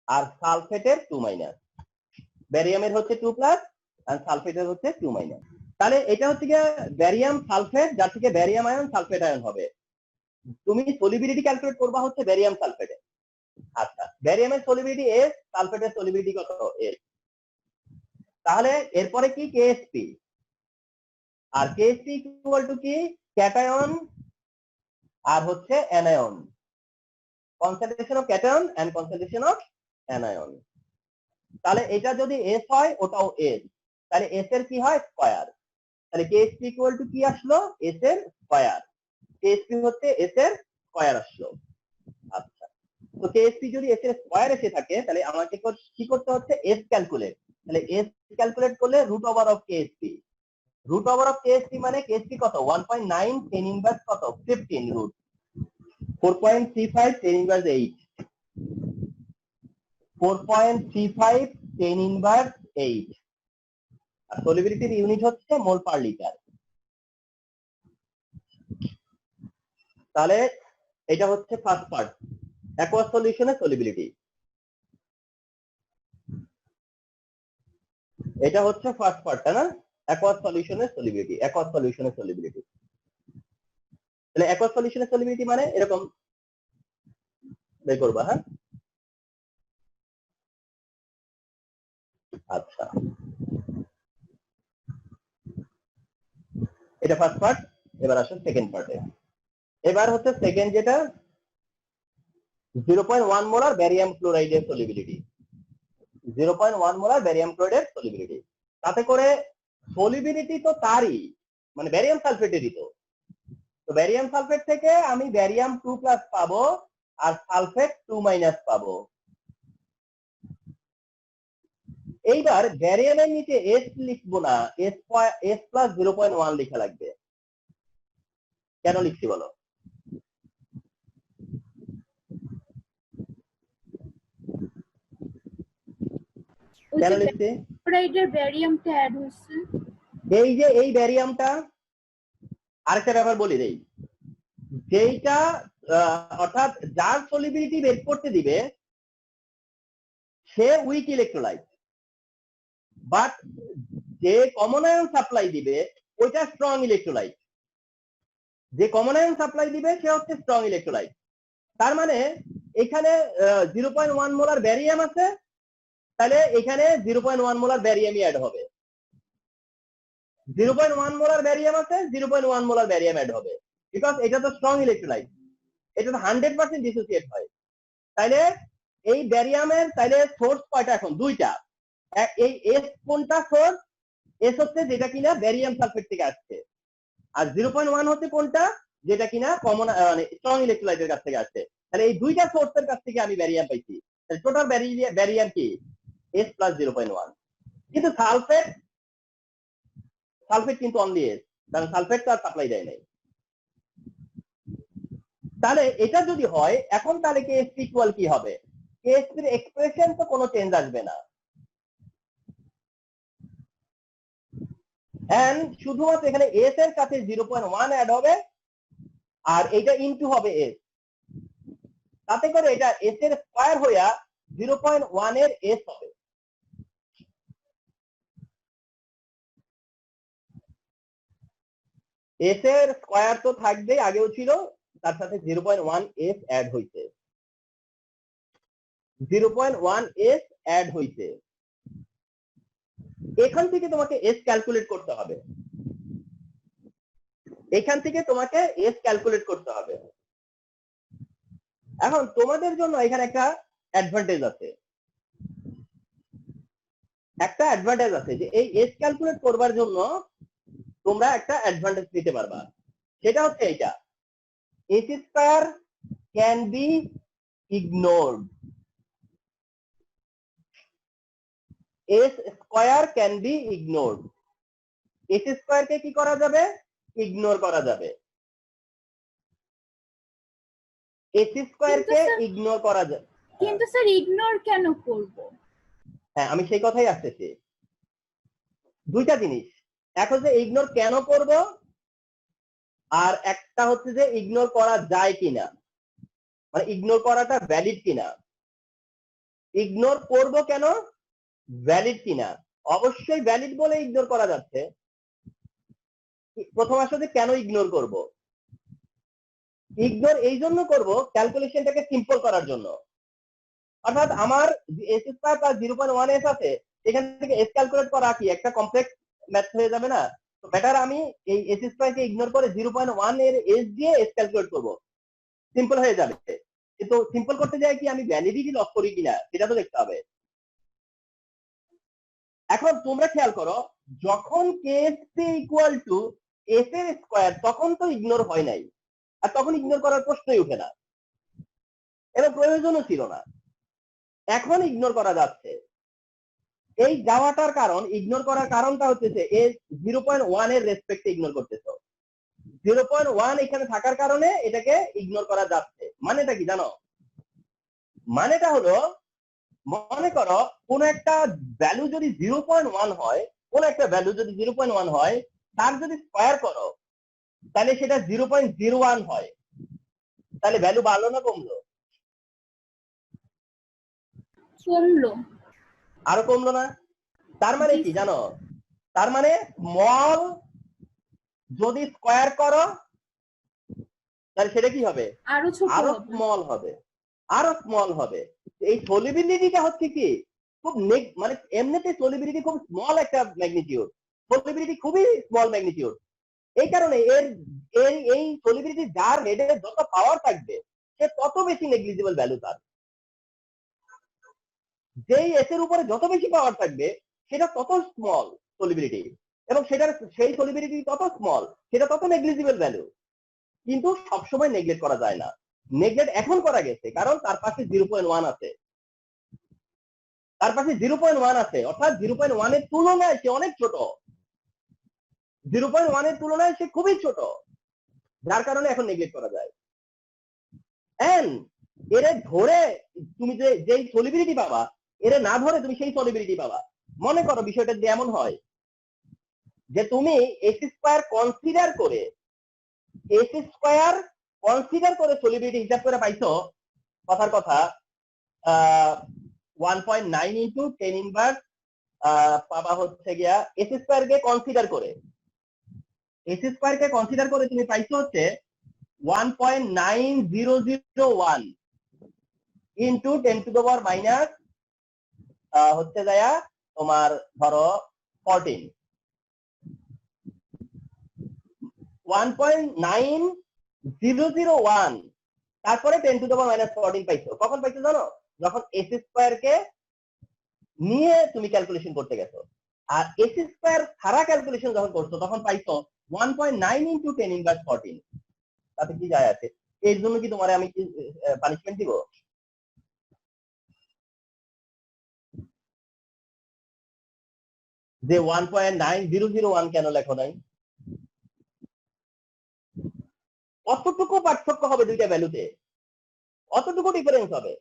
S1: আর সালফেটের 2-। ব্যারিয়ামের হচ্ছে 2+ আর সালফেটের হচ্ছে 2-। তাহলে এটা হচ্ছে গিয়ে ব্যারিয়াম সালফেট, যার থেকে ব্যারিয়াম আয়ন সালফেট আয়ন হবে। তুমি সলিবিলিটি ক্যালকুলেট করবা হচ্ছে ব্যারিয়াম সালফেটে। আচ্ছা, ব্যারিয়ামের সলিবিলিটি এস, সালফেটের সলিবিলিটি কত? এস। তাহলে এরপরে কি? কেএসপি। আর কেএসপি ইকুয়াল টু কি? ক্যাটায়ন আর হচ্ছে anion, concentration of cation and concentration of anion. তাহলে এটা যদি এস হয় ওটাও এস, তাহলে এস এর কি হয়? স্কয়ার। তাহলে কেএসপি ইকুয়াল টু কি আসলো? এস এর স্কয়ার। কেএসপি হচ্ছে এস এর স্কয়ার আসলো। আচ্ছা, তো কেএসপি যদি এস এর স্কয়ার এসে থাকে তাহলে আমাকে কি করতে হচ্ছে? S calculate. তাহলে এস ক্যালকুলেট করলে root over of KSP. Root over of KSP মানে কেএসপি কত? 1.9 10 ইনভার্স কত? 15 রুট 4.35 10 ইনভার্স 8, 4.35 10 ইনভার্স 8। আর সলিবিলিটির ইউনিট হচ্ছে মোল পার লিটার। তাহলে এটা হচ্ছে ফার্স্ট পার্ট, অ্যাকোয়াস সলিউশনের সলিবিলিটি। এটা হচ্ছে ফার্স্ট পার্টটা না, অ্যাকোয়াস সলিউশনের সলিবিলিটি। অ্যাকোয়াস সলিউশনের সলিবিলিটি, তাহলে অ্যাকোয়াস সলিউশনের সলিবিলিটি মানে এরকম বের করবা। হ্যাঁ, আচ্ছা, এটা ফার্স্ট পার্ট। এবার আসুন সেকেন্ড পার্টে। এবার হচ্ছে সেকেন্ড যেটা, 0.1 মোলার ব্যারিয়াম ক্লোরাইডের সলিবিলিটি। 0.1 মোলার ব্যারিয়াম ক্লোরাইডের সলিবিলিটি। তাতে করে সলিবিলিটি তো তারই, মানে ব্যারিয়াম সালফেটেরই। তো ব্যারিয়াম সালফেট থেকে আমি ব্যারিয়াম 2+ পাবো আর সালফেট 2- পাবো। এইবার ব্যারিয়ামের নিচে এস লিখবো না, এস প্লাস 0.1 লেখা লাগবে। কেন লিখছি বলো? কেন লিখছি?
S3: ব্যারিয়ামটা অ্যাড হচ্ছে।
S1: এই যে এই ব্যারিয়ামটা, আরেকটা ব্যাপার বলি দেই, যেইটা অর্থাৎ যার সলিবিলিটি বের করতে দিবে সে উইক ইলেকট্রোলাইট, বাট যে কমন আয়ন সাপ্লাই দিবে ওইটা স্ট্রং ইলেকট্রোলাইট। যে কমন আয়ন সাপ্লাই দিবে সে হচ্ছে স্ট্রং ইলেকট্রোলাইট। তার মানে এখানে 0.1 মোলার ব্যারিয়াম আছে, তাহলে এখানে 0.1 মোলার ব্যারিয়ামই অ্যাড হবে। 0.1 মোলার ব্যারিয়াম আছে, 0.1 মোলার ব্যারিয়াম অ্যাড হবে, বিকজ এটা তো স্ট্রং ইলেকট্রোলাইট, এটা তো 100% ডিসোসিয়েট হয়। তাইলে এই ব্যারিয়ামের তাইলে সোর্স কয়টা? এখন দুইটা। এই এস কোনটা সোর্স? এস হচ্ছে যেটা কিনা ব্যারিয়াম সালফেট থেকে আসছে, আর 0.1 হচ্ছে কোনটা? যেটা কিনা কমন মানে স্ট্রং ইলেকট্রোলাইটের কাছ থেকে আসছে। তাহলে এই দুইটা সোর্সের কাছ থেকে আমি ব্যারিয়াম পাইছি। তাহলে টোটাল ব্যারিয়াম কি? S plus 0.1। কিন্তু সালফেট কিন্তু অনলি এস, কারণ সালফেট তো আর সাপ্লাই দেয় নাই। তাহলে এটা যদি হয়, এখন তাহলে কেএসপি ইকুয়াল কি হবে? কেএসপির এক্সপ্রেশন তো কোনো চেঞ্জ আসবে না, এন্ড শুধুমাত্র এখানে এস এর কাছে 0.1 অ্যাড হবে আর এটা ইনটু হবে এস। তাতে করে এটা এস এর স্কয়ার হইয়া 0.1 এর এস হবে। এস এর স্কয়ার তো থাকবে, আগেও ছিল, তার সাথে 0.1 এস অ্যাড হইছে। 0.1 এস অ্যাড হইছে। এখান থেকে তোমাকে এস ক্যালকুলেট করতে হবে, এখান থেকে তোমাকে এস ক্যালকুলেট করতে হবে। এখন তোমাদের জন্য এখানে একটা অ্যাডভান্টেজ আছে, যে এই এস ক্যালকুলেট করবার জন্য তোমরা একটা অ্যাডভান্টেজ নিতে পারবা। সেটা হচ্ছে এইটা, s square can be ignored. s square can be ignored. s square কে কি করা যাবে? ইগনোর করা যাবে। s square কে ইগনোর করা যাবে।
S4: কিন্তু স্যার ইগনোর কেন করব?
S1: হ্যাঁ, আমি সেই কথাই আসতেছি। দুইটা জিনিস, এক হচ্ছে ইগনোর কেন করব, আর একটা হচ্ছে যে ইগনোর করা যায় কিনা, মানে ইগনোর করাটা ভ্যালিড কিনা। ইগনোর করব কেন, ভ্যালিড কিনা। অবশ্যই ভ্যালিড বলে ইগনোর করা যাচ্ছে। প্রথম আসলে কেন ইগনোর করব? ইগনোর এই জন্য করব ক্যালকুলেশনটাকে সিম্পল করার জন্য। অর্থাৎ আমার s স্কয়ার প্লাস 0.1s আছে, এখান থেকে s ক্যালকুলেট করা কি একটা কমপ্লেক্স ম্যাথ হয়ে যাবে না? তো বেটার আমি এই s স্কয়ার কে ইগনোর করে 0.1 এর s দিয়ে s ক্যালকুলেট করব, সিম্পল হয়ে যাবে। কিন্তু সিম্পল করতে যায় কি আমি ভ্যালিডিটি লস করি কিনা সেটা তো দেখতে হবে। এখন তোমরা খেয়াল করো, যখন ksp ইকুয়াল টু s এর স্কয়ার, তখন তো ইগনোর হয় নাই, আর তখন ইগনোর করার প্রশ্নই উঠে না এবং প্রয়োজনও ছিল না। এখন ইগনোর করা যাচ্ছে। এই যাওয়াটার কারণ, ইগনোর করার কারণটা হচ্ছে যে এ 0.1 এর রেসপেক্টে ইগনোর করতেছো। 0.1 এখানে থাকার কারণে এটাকে ইগনোর করা যাচ্ছে। মানেটা কি জানো? মানেটা হলো, মনে করো কোন একটা ভ্যালু যদি 0.1 হয়, কোন একটা ভ্যালু যদি 0.1 হয়, তার যদি স্কয়ার করো তাহলে সেটা 0.01 হয়। তাহলে ভ্যালু বাড়লো না কমলো?
S4: কমলো।
S1: আরো কমলো না? তার মানে কি জানো? তার মানে স্মল যদি স্কয়ার করো তাহলে সেটা কি হবে?
S4: আরো ছোট
S1: আরো
S4: হবে।
S1: স্মল হবে, আরো স্মল হবে। এই সলিবিলিটিটা হচ্ছে কি খুব মানে এমনিতে সলিবিলিটি খুব স্মল একটা ম্যাগনিটিউড, সলিবিলিটি খুবই স্মল ম্যাগনিটিউড। এই কারণে এর এই সলিবিলিটি যার হেডে যত পাওয়ার থাকবে সে তত বেশি নেগলিজিবল ভ্যালু তার। যেই এস এর উপরে যত বেশি পাওয়ার থাকবে সেটা তত স্মল সলিবিলিটি, এবং সেটার সেই সলিবিলিটি তত স্মল, সেটা তত নেগলিজিবল ভ্যালু। কিন্তু সবসময় নেগলেক্ট করা যায় না। নেগলেক্ট এখন করা গেছে কারণ তার পাশে 0.1 আছে, তার পাশে 0.1 আছে, অর্থাৎ 0.1 এর তুলনায় সে অনেক ছোট। 0.1 এর তুলনায় সে খুবই ছোট, যার কারণে এখন নেগলেক্ট করা যায়। এন্ড এরে ধরে তুমি যেই সলিবিলিটি পাবা, এরে না ধরে তুমি সেই সলিবিলিটি পাবা। মনে করো বিষয়টা যদি এমন হয় যে তুমি এস স্কয়ার কনসিডার করে, এস স্কয়ার কনসিডার করে সলিবিলিটি হিসাব করে পাইছো, কথার কথা 1.9 ইন্টু 10 ইনভার্স পাবা হচ্ছে গিয়া এস স্কয়ার কে কনসিডার করে, এস স্কয়ার কে কনসিডার করে তুমি পাইছো হচ্ছে 1.9001 into 10 to the power minus হচ্ছে যায়া তোমার ধরো 14, 1.9001 তারপরে 10 টু দ্য পাওয়ার মাইনাস 14 পাইছো। কখন পাইছো জানো? যখন এস স্কয়ার কে নিয়ে তুমি ক্যালকুলেশন করতে গেছো। আর এস স্কয়ার ছাড়া ক্যালকুলেশন যখন করছো তখন পাইছো 1.9 ইন্টু 10 ইনভার্স 14। তাতে কি যায় আছে? এর জন্য কি তোমার আমি কি পানিশমেন্ট দিব? যে 1.9001 কেন লেখো নাই? কতটুকু পার্থক্য হবে দুইটা ভ্যালুতে, অতটুকু ডিফারেন্স হবে।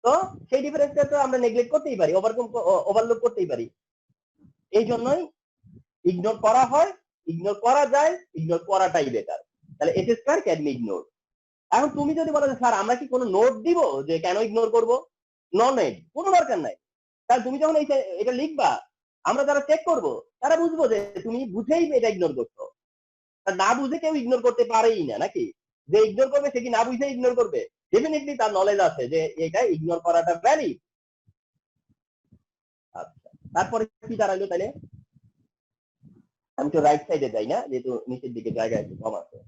S1: তো সেই ডিফারেন্সটা তো আমরা নেগলেক্ট করতেই পারি, ওভারলুক করতেই পারি। এই জন্যই ইগনোর করা হয়, ইগনোর করা যায়, ইগনোর করাটাই বেটার। তাহলে S square can B ignore. এখন তুমি যদি বলো যে স্যার আমরা কি কোনো নোট দিব যে কেন ইগনোর করব? নো নেট, কোনো দরকার নাই। কারণ তুমি যখন এটা লিখবা, আমরা যারা চেক করব তারা বুঝবো যে তুমি বুঝেই এটা ইগনোর করছো। না বুঝে কেউ ইগনোর করতে পারেই না, নাকি? যে ইগনোর করবে সে কি না বুঝে ইগনোর করবে? ডেফিনেটলি তার নলেজ আছে যে এটা ইগনোর করাটা ভ্যালিড। আচ্ছা, তারপরে কি দাঁড়াইলো তাহলে? আমি তো রাইট সাইডে যাই না, যেহেতু নিচের দিকে জায়গা একটু কম আছে।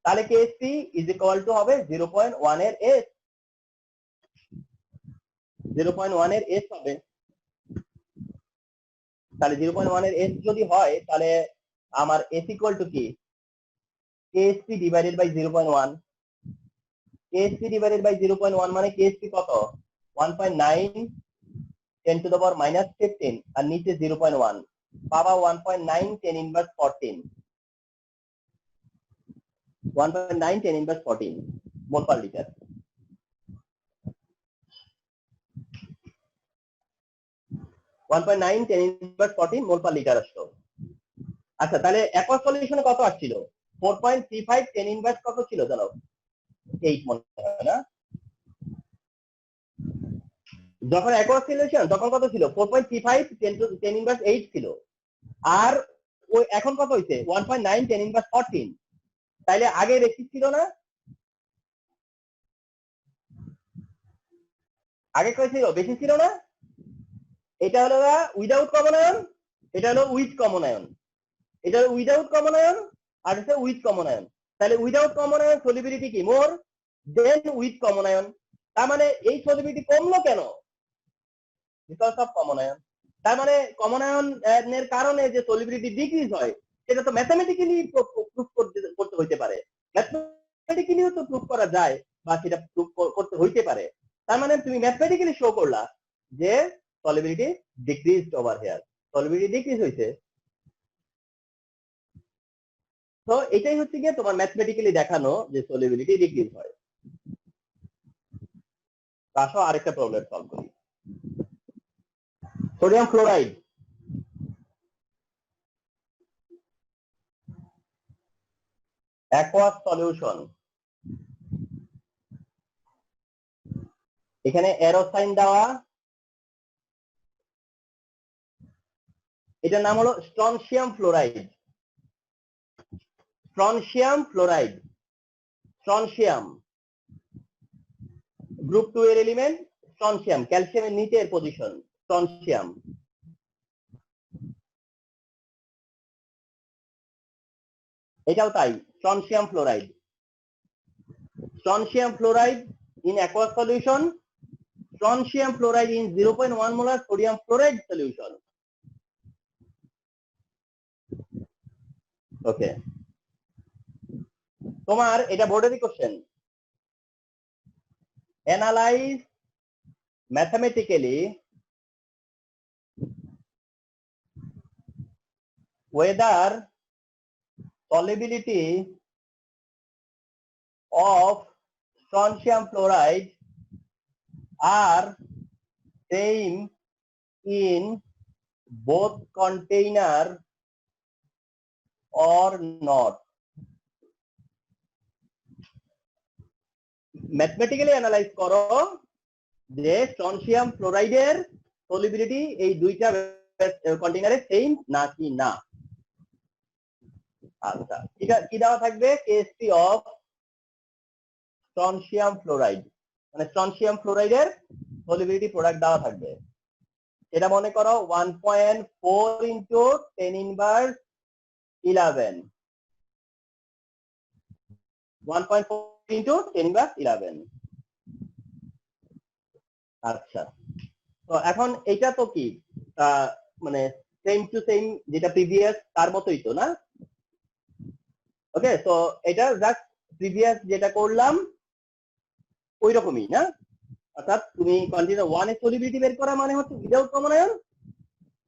S1: তাহলে KSP ইজ ইকুয়াল টু হবে 0.1 এর s, 0.1 এর s হবে। তাহলে 0.1 এর s যদি হয় তাহলে আমার s ইকুয়াল টু কি? KSP divided by 0.1. KSP divided by 0.1 মানে KSP কত? 1.9 10 to the power minus 15 আর নিচে 0.1 পাবা 1.9 10 inverse 14 1.9 10 inverse 14 মোল পার লিটার। 1.9 10 inverse 14 মোল পার লিটার আসলো। আচ্ছা তাহলে অ্যাকোয়া সলিউশনে কত আসছিল? 4.35 10 ইনভার্স কত ছিল জানো? 8 মনে হয় না? যখন অ্যাকোয়া সলিউশন তখন কত ছিল? 4.35 10 ইনভার্স 8 ছিল। আর ওই এখন কত হইছে? 1.9 10 ইনভার্স 14। তাইলে আগে বেশি ছিল না? আগে কত ছিল? বেশি ছিল না? এটা হলো উইদাউট কমন আয়ন, এটা হলো উইথ কমন আয়ন। এটা হলো উইদাউট কমন আয়ন আর এটা উইথ কমন আয়ন। তাহলে উইদাউট কমন আয়ন সলিবিলিটি কি মোর দেন উইথ কমন আয়ন। তার মানে এই সলিবিলিটি কমলো কেন? Because of common ion. তার মানে কমন আয়ন এর কারণে যে সলিবিলিটি ডিক্রিজ হয় সেটা তো ম্যাথমেটিক্যালি প্রুফ করতে হইতে পারে। ম্যাথমেটিক্যালিও তো প্রুফ করা যায় বা সেটা প্রুফ করতে হইতে পারে। তার মানে তুমি ম্যাথমেটিক্যালি শো করলা যে solubility decreased over here, solubility decrease হইছে। তো এটাই হচ্ছে গিয়ে তোমার ম্যাথমেটিক্যালি দেখানো যে সলিবিলিটি ডিক্রিজ হয়। আসো আরেকটা প্রবলেম সলভ করি। Sodium fluoride, aqueous solution. এখানে অ্যারো সাইন দেওয়া, এটার নাম হলো strontium fluoride. Strontium fluoride, strontium group 2 এর এলিমেন্ট স্ট্রনশিয়াম, ক্যালসিয়ামের নিচের পজিশন স্ট্রনশিয়াম। এটাও তাই, strontium fluoride. Strontium fluoride in aqueous solution, strontium fluoride in 0.1 molar sodium fluoride solution. Okay, তোমার এটা বোর্ডেরই question. Analyse mathematically whether solubility of strontium fluoride are same in both container or not. Mathematically analyse করো যে strontium ফ্লোরাইডের solubility এই দুইটা কন্টেইনারে same নাকি না। আচ্ছা, এটা কি দেওয়া থাকবে? কেএসপি অফ স্ট্রনশিয়াম ফ্লোরাইড, মানে স্ট্রনশিয়াম ফ্লোরাইডের সলিবিলিটি প্রোডাক্ট দেওয়া থাকবে। এটা মনে করো 1.4 ইনটু 10 ইনভার্স 11, 1.4 ইনটু 10 ইনভার্স 11। আচ্ছা, তো এখন এটা তো কি মানে সেম টু সেম যেটা প্রিভিয়াস তার মতোই তো না? ওকে, তো এটা জাস্ট প্রিভিয়াস যেটা করলাম ওই রকমই না? অর্থাৎ তুমি কন্টিনিউ 1 এর সলিবিলিটি বের করা মানে হচ্ছে উইদাউট কমন আয়ন,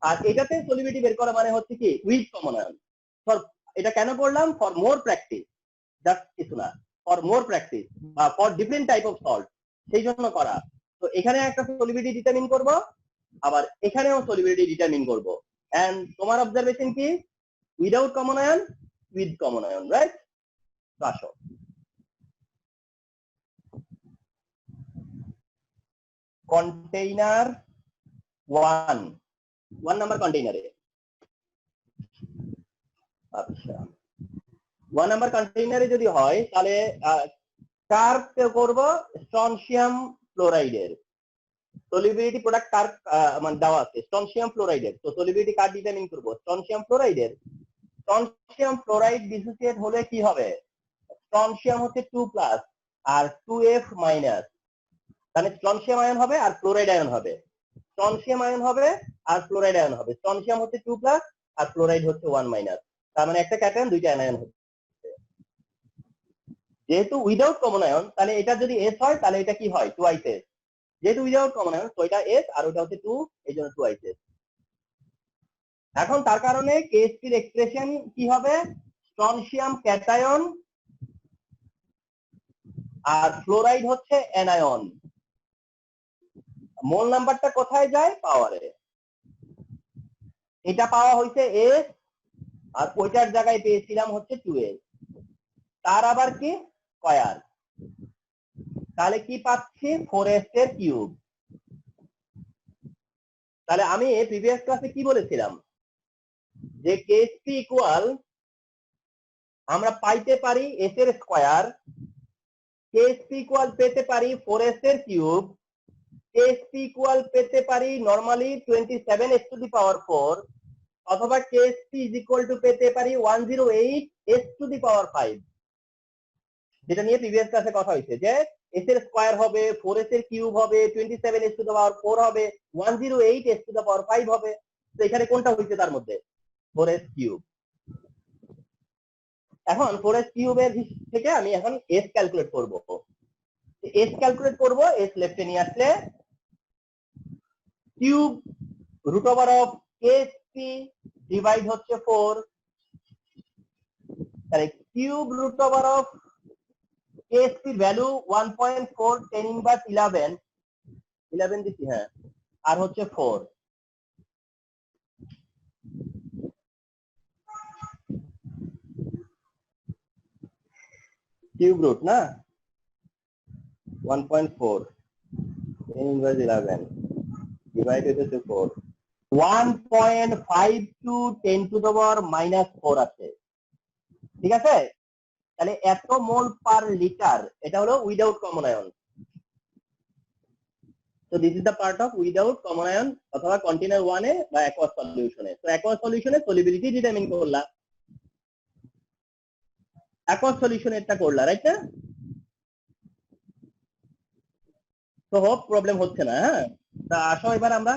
S1: আর এটাতে সলিবিলিটি বের করা মানে হচ্ছে কি উইথ কমন আয়ন। এটা কেন করলাম? ফর মোর প্র্যাকটিস, জাস্ট কিছু না, ফর মোর প্র্যাকটিস বা for different type of salt, সেই জন্য করা। তো এখানে একটা সলিবিলিটি ডিটারমিন করব, আবার এখানেও সলিবিলিটি ডিটারমিন করব। এন্ড তোমার অবজারভেশন কি? Without common ion, with common ion, right? তো আসো কন্টেইনার 1 নাম্বার কন্টেইনারে। আচ্ছা, 1 নাম্বার কন্টেইনারে যদি হয় তাহলে কার করব? স্ট্রনশিয়াম ফ্লোরাইডের সলিবিলিটি প্রোডাক্ট কার মানে দেওয়া আছে স্ট্রনশিয়াম ফ্লোরাইডের। তো সলিবিলিটি কার ডিটারমিন করব? স্ট্রনশিয়াম ফ্লোরাইডের। স্ট্রনশিয়াম ফ্লোরাইড ডিসোসিয়েট হলে কি হবে? স্ট্রনশিয়াম হচ্ছে 2+ আর 2F মাইনাস, তাহলে স্ট্রনশিয়াম আয়ন হবে আর ফ্লোরাইড আয়ন হবে। স্ট্রনশিয়াম আয়ন হবে আর ফ্লোরাইড আয়ন হবে। স্ট্রনশিয়াম হচ্ছে 2+ আর ফ্লোরাইড হচ্ছে 1-। তার মানে একটা ক্যাটায়ন দুইটা অ্যানায়ন হচ্ছে। যেহেতু উইদাউট কমন আয়ন তাহলে এটা যদি এস হয় তাহলে এটা কি হয় টুয়াইস এস, যেহেতু উইদাউট কমন আয়ন তো এটা এস আর ওটা হচ্ছে 2, এই জন্য টুয়াইস এস। এখন তার কারণে কেএসপির এক্সপ্রেশন কি হবে, স্ট্রনশিয়াম ক্যাটায়ন আর ফ্লোরাইড হচ্ছে অ্যানায়ন। মোল নাম্বারটা কোথায় যায়, পাওয়ারে। এটা পাওয়া হয়েছে এস আর ওইটার জায়গায় পেয়েছিলাম হচ্ছে 2s, তার আবার কি স্কয়ার, তাহলে কি পাচ্ছি 4s এর কিউব। তাহলে আমি প্রিভিয়াস ক্লাসে কি বলেছিলাম যে কেএসপি ইকুয়াল আমরা পাইতে পারি এস এর স্কয়ার, কেএসপি ইকুয়াল পেতে পারি 4s এর কিউব, কেএসপি ইকুয়াল পেতে পারি নরমালি 27s টু দি পাওয়ার 4, অথবা কেএসপি ইজ ইকুয়াল টু পেতে পারি 108s টু দি পাওয়ার 5, যেটা নিয়ে প্রিভিয়াস ক্লাসে কথা হয়েছে যে এস এর স্কয়ার হবে, 4s এর কিউব হবে, 27s টু দি পাওয়ার 4 হবে, 108s টু দি পাওয়ার 5 হবে। তো এখানে কোনটা হইছে তার মধ্যে 4s কিউব। এখন 4s কিউবের থেকে আমি এখন s ক্যালকুলেট করব। s ক্যালকুলেট করব, s লেফটে নিয়ে আসলে cube root over of KSP divide হচ্ছে 4, তাহলে cube root over of KSP value 1.4 10 inverse 11 দিচ্ছি, হ্যাঁ, আর হচ্ছে 4, কিউব রুট না 1.4 10 ইনভার্স 11 ডিভাইড হচ্ছে 4, 1.5 টু 10 টু দি পাওয়ার -4 আছে, ঠিক আছে। তাহলে এত মোল পার লিটার, এটা হলো without common ion. So this is the part of without common ion অথবা কন্টেনার 1 এ বা অ্যাকোয়াস সলিউশনে। তো অ্যাকোয়াস সলিউশনে সলিবিলিটি ডিটারমিন করলা, অ্যাকোয়াস সলিউশনে এটা করলা, রাইট না? তো হোপ প্রবলেম হচ্ছে না, হ্যাঁ। তা আসো এবার আমরা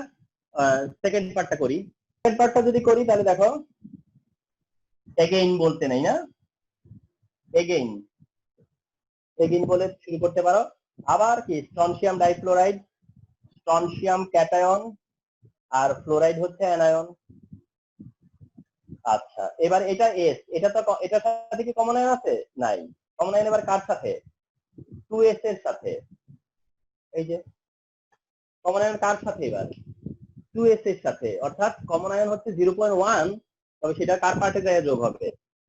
S1: সেকেন্ড পার্টটা করি। সেকেন্ড পার্টটা যদি করি তাহলে দেখো এগেইন বলতে নাই না, এগেইন বলে শুরু করতে পারো। আবার কি স্ট্রনশিয়াম ডাইফ্লোরাইড, স্ট্রনশিয়াম ক্যাটায়ন আর ফ্লোরাইড হচ্ছে অ্যানায়ন। আচ্ছা, এবার এটা এস, এটা তো এটার সাথে কি কমন আয়ন আছে? নাই। কমন আয়ন এবার কার সাথে? 2s এর সাথে। এই যে কমন আয়ন কার সাথে এবার? 2s এর সাথে, অর্থাৎ কমন আয়ন হচ্ছে 0.1, তবে সেটা কার পার্টে যায় যোগ হবে?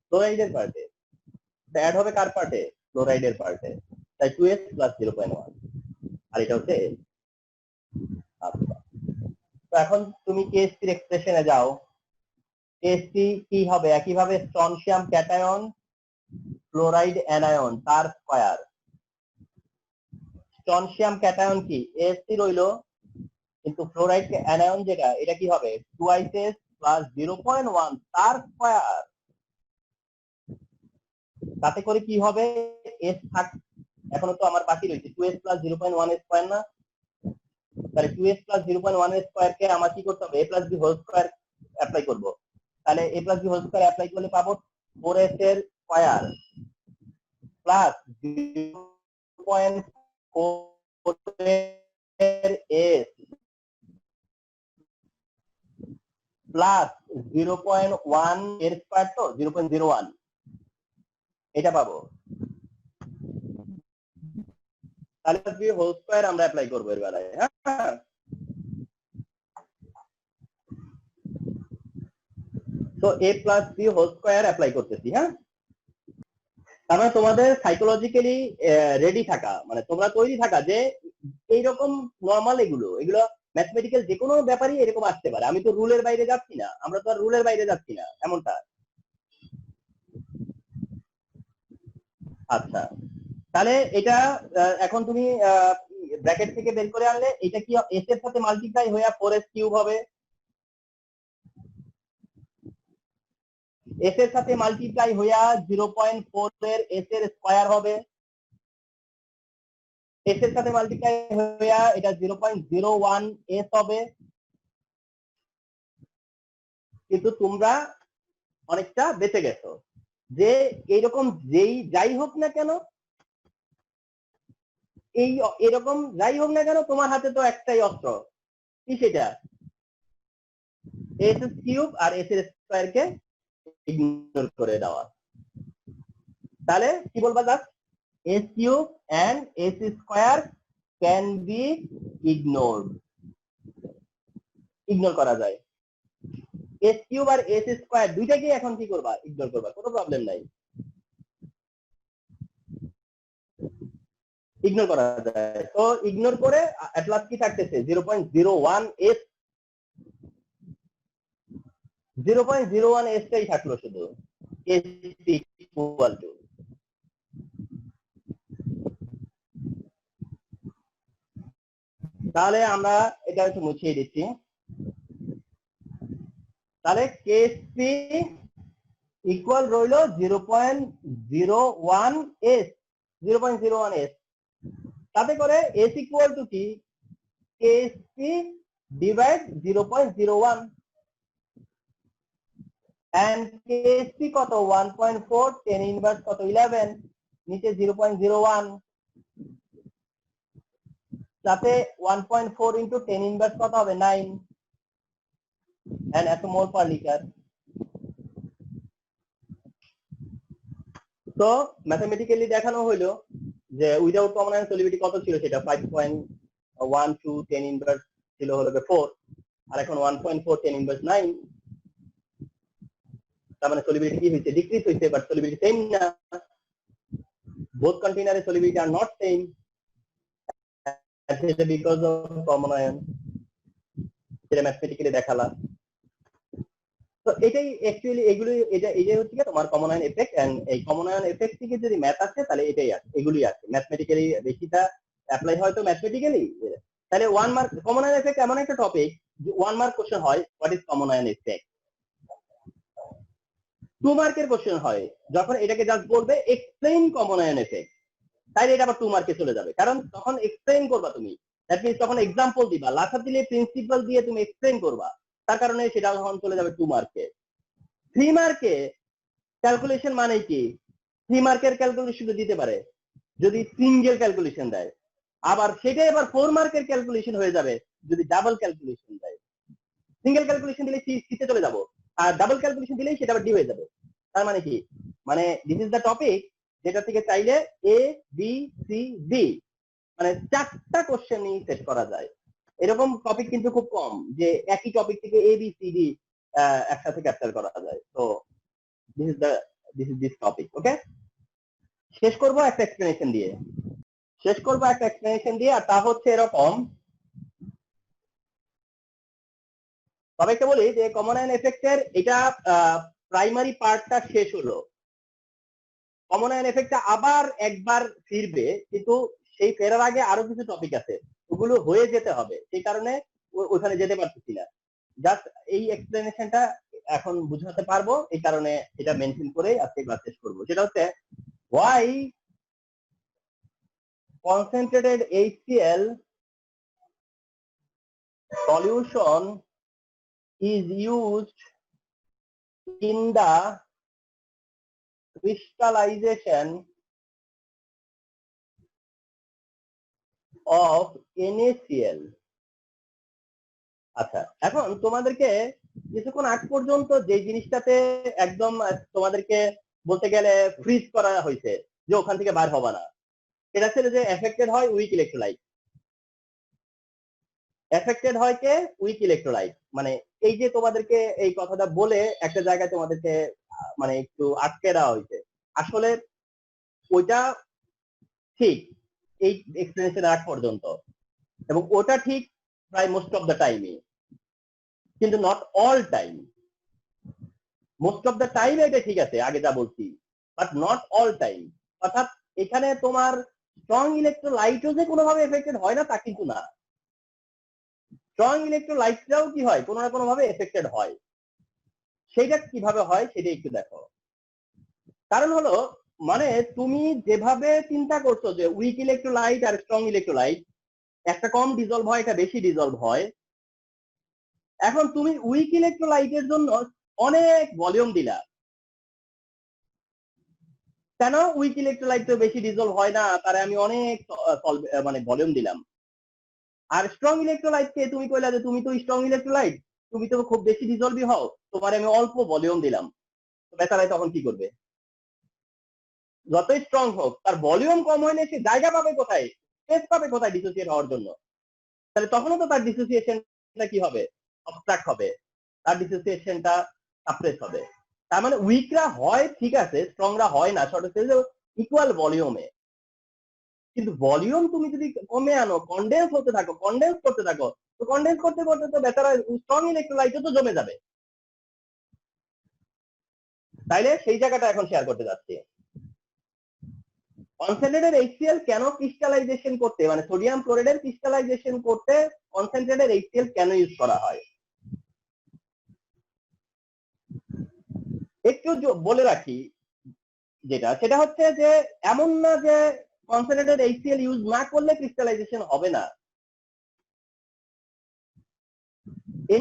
S1: ক্লোরাইডের পার্টে। অ্যাড হবে কার পার্টে? ক্লোরাইডের পার্টে। তাই 2s প্লাস 0.1, আর এটা হচ্ছে S। আচ্ছা, তো এখন তুমি কেএসপি এর এক্সপ্রেশনে যাও। কেএসপি কি হবে? একইভাবে স্ট্রনশিয়াম ক্যাটায়ন ফ্লোরাইড অ্যানায়ন তার স্কয়ার। স্ট্রনশিয়াম ক্যাটায়ন কি এসি রইলো, কিন্তু ফ্লোরাইড অ্যানায়ন যেটা, এটা কি হবে? 2s প্লাস 0.1 তার স্কয়ার। তাতে করে কি হবে? এস থাক, এখনো তো আমার বাকি রয়েছে 2s প্লাস 0.1 এর স্কয়ার না, তাহলে 2s প্লাস 0.1 এর স্কয়ার কে আমার কি করতে হবে? a plus b whole square apply করব। তাহলে a plus b whole square apply করলে পাবো 4s এর স্কয়ার প্লাস 0.4 এর s প্লাস 0.1 এর স্কয়ার, তো 0.01 এটা পাবো। তাহলে b হোল স্কয়ার আমরা অ্যাপ্লাই করব এর বেলায়, হ্যাঁ। তো a plus b whole square apply করতেছি, হ্যাঁ। তার মানে তোমাদের সাইকোলজিক্যালি রেডি থাকা, মানে তোমরা তৈরি থাকা যে এইরকম নর্মাল এগুলো ম্যাথমেটিক্যাল যে কোনো ব্যাপারই এরকম আসতে পারে। আমি তো রুলের বাইরে যাচ্ছি না, আমরা তো আর রুলের বাইরে যাচ্ছি না, এমনটা। আচ্ছা, তাহলে এটা এখন তুমি ব্র্যাকেট থেকে বের করে আনলে এটা কি এস এর সাথে মাল্টিপ্লাই হয়ে 4s কিউব হবে, এস এর সাথে মাল্টিপ্লাই হইয়া 0.4 এর এস এর স্কয়ার হবে, এস এর সাথে মাল্টিপ্লাই হইয়া এটা 0.01 এস হবে। কিন্তু তোমরা অনেকটা বেঁচে গেছো যে এইরকম যাই হোক না কেন এই এরকম যাই হোক না কেন তোমার হাতে তো একটাই অস্ত্র, কি সেটা? এস কিউব আর এস এর স্কয়ার কে ইগনোর করে দেওয়া। তাহলে কি বলবা? Just s cube and s square can be ignored, ignore করা যায়। এস কিউব আর এস স্কয়ার দুইটাকে এখন কি করবা? ইগনোর করবা, কোনো প্রবলেম নাই, ইগনোর করা যায়। তো ইগনোর করে এট লাস্ট কি থাকতেছে? 0.01 এস, 0.01 এস টাই থাকলো শুধু। এস ইকুয়াল টু, তাহলে আমরা এটা একটু মুছিয়ে দিচ্ছি। তাহলে কেএসপি ইকুয়াল রইল 0.01 এস, 0.01 এস। তাতে করে এস ইকুয়াল টু কি? কেএসপি ডিভাইড 0.01 এন্ড কেএসপি কত? 1.4, 10 ইনভার্স কত? 11, নিচে 0.01, তাতে 1.4 ইনটু 10 ইনভার্স কত হবে? 9 and attomole per liter। তো ম্যাথমেটিক্যালি দেখানো হইলো যে উইদাউট কমন আয়ন সলিবিলিটি কত ছিল? সেটা 5.12 10 ইনভার্স ছিল হলো 4, আর এখন 1.4 10 ইনভার্স 9। তার মানে সলিবিলিটি কি হয়েছে? ডিক্রিজ হয়েছে, বাট সলিবিলিটি সেম না। বোথ কন্টেইনারে solubility are not same, because of common ion. সেটা ম্যাথমেটিক্যালি দেখালা। তো এটাই অ্যাকচুয়ালি এগুলো, এটা হচ্ছে তোমার কমন আয়ন এফেক্ট। এন্ড এই কমন আয়ন এফেক্ট থেকে যদি ম্যাথ আছে তাহলে এটাই আছে, এগুলি আছে। ম্যাথমেটিক্যালি বেশিটা অ্যাপ্লাই হয় তো ম্যাথমেটিক্যালি। তাহলে 1 মার্ক কমন আয়ন এফেক্ট এমন একটা টপিক, 1 মার্ক কোশ্চেন হয় what is common ion effect. 2 মার্কের কোশ্চেন হয় যখন এটাকে জাস্ট বলবে এক্সপ্লেইন কমন আয়ন এফেক্ট, তাইলে এটা আবার 2 মার্কে চলে যাবে, কারণ তখন এক্সপ্লেইন করবা তুমি। দ্যাট মিন্স তখন এক্সাম্পল দিবা, লাথা দিলে প্রিন্সিপাল দিয়ে তুমি এক্সপ্লেইন করবা, তার কারণে সেটা তখন চলে যাবে 2 মার্কে। 3 মার্কে ক্যালকুলেশন মানে কি? 3 মার্কের ক্যালকুলেশন দিতে পারে যদি সিঙ্গেল ক্যালকুলেশন দেয়, আবার সেটাই আবার 4 মার্কের ক্যালকুলেশন হয়ে যাবে যদি ডাবল ক্যালকুলেশন দেয়। সিঙ্গেল ক্যালকুলেশন দিলে সিতে চলে যাব, আর ডাবল ক্যালকুলেশন দিলেই সেটা আবার ডি হয়ে যাবে। তার মানে কি? মানে দিস ইজ দ্য টপিক যেটা থেকে চাইলে এ বি সি ডি মানে 4টা কোশ্চেনই সেট করা যায়। এরকম টপিক কিন্তু খুব কম যে একই টপিক থেকে এ বি সি ডি একসাথে ক্যাপচার করা যায়। তো this is this topic, okay? শেষ করব একটা এক্সপ্লেনেশন দিয়ে, আর তা হচ্ছে এরকম। সবাইকে বলি যে কমন আয়ন এফেক্টের এটা প্রাইমারি পার্টটা শেষ হলো। কমন আয়ন এফেক্টটা আবার একবার ফিরবে, কিন্তু সেই ফেরার আগে আরো কিছু টপিক আছে, ওগুলো হয়ে যেতে হবে, সেই কারণে ওখানে যেতে পারতেছি না। জাস্ট এই এক্সপ্লেনেশনটা এখন বুঝাতে পারবো, এই কারণে এটা মেনশন করে আজকে ক্লাস শেষ করবো। সেটা হচ্ছে why concentrated HCl solution is used in the crystallization of NaCl। আচ্ছা, এখন তোমাদেরকে কিছুক্ষণ আগ পর্যন্ত যে জিনিসটাতে একদম তোমাদেরকে বলতে গেলে ফ্রিজ করা হয়েছে যে ওখান থেকে বার হবে না, এটা ছিল যে এফেক্টেড হয় উইক ইলেকট্রোলাইট। এফেক্টেড হয় কে? Weak electrolyte. মানে এই যে তোমাদেরকে এই কথাটা বলে একটা জায়গায় তোমাদেরকে মানে একটু আটকে দেওয়া হয়েছে, আসলে ওইটা ঠিক এই এক্সপ্লেনেশন আগ পর্যন্ত, এবং ওটা ঠিক প্রায় মোস্ট অফ দ্য টাইমই, কিন্তু not all time. Most of the time এটা ঠিক আছে আগে যা বলছি, বাট নট অল টাইম। অর্থাৎ এখানে তোমার স্ট্রং ইলেকট্রোলাইটও যে কোনোভাবে এফেক্টেড হয় না তা কিন্তু না, স্ট্রং ইলেকট্রোলাইটটাও কি হয় কোনো না কোনো ভাবে এফেক্টেড হয়। সেটা কিভাবে হয় সেটা একটু দেখো। কারণ হলো মানে তুমি যেভাবে চিন্তা করছো যে উইক ইলেকট্রোলাইট আর স্ট্রং ইলেকট্রোলাইট, একটা কম ডিজলভ হয় একটা বেশি ডিজলভ হয়, এখন তুমি উইক ইলেকট্রোলাইটের জন্য অনেক ভলিউম দিলা, কেন উইক ইলেকট্রোলাইট তো বেশি ডিজলভ হয় না, তারে আমি অনেক মানে ভলিউম দিলাম। আর স্ট্রং ইলেকট্রোলাইট কে তুমি কইলা যে তুমি তো স্ট্রং ইলেকট্রোলাইট, তুমি তো খুব বেশি ডিজলভই হও, তোমার আমি অল্প ভলিউম দিলাম, তো বেচারাই তখন কি করবে? যতই স্ট্রং হোক তার ভলিউম কম হইলে সে জায়গা পাবে কোথায়, স্পেস পাবে কোথায় ডিসোসিয়েট হওয়ার জন্য? তাহলে তখনও তো তার ডিসোসিয়েশনটা কি হবে? অবস্ট্রাক্ট হবে, তার ডিসোসিয়েশনটা সাপ্রেস হবে। তার মানে উইকরা হয় ঠিক আছে, স্ট্রংরা হয় না, শর্ট ইকুয়াল ভলিউমে। কিন্তু ভলিউম তুমি যদি কমে আনো, কন্ডেন্স হতে থাকো, কন্ডেন্স করতে থাকো, তো কন্ডেন্স করতে করতে তো বেচারা স্ট্রং ইলেকট্রোলাইটও তো জমে যাবে। তাইলে সেই জায়গাটা এখন শেয়ার করতে যাচ্ছি। কনসেন্ট্রেটেড HCl কেন ক্রিস্টালাইজেশন করতে, মানে সোডিয়াম ক্লোরাইডের ক্রিস্টালাইজেশন করতে কনসেন্ট্রেটেড HCl কেন ইউজ করা হয় একটু বলে রাখি। যেটা সেটা হচ্ছে যে এমন না যে কনসেন্ট্রেটেড HCl ইউজ না করলে ক্রিস্টালাইজেশন হবে না।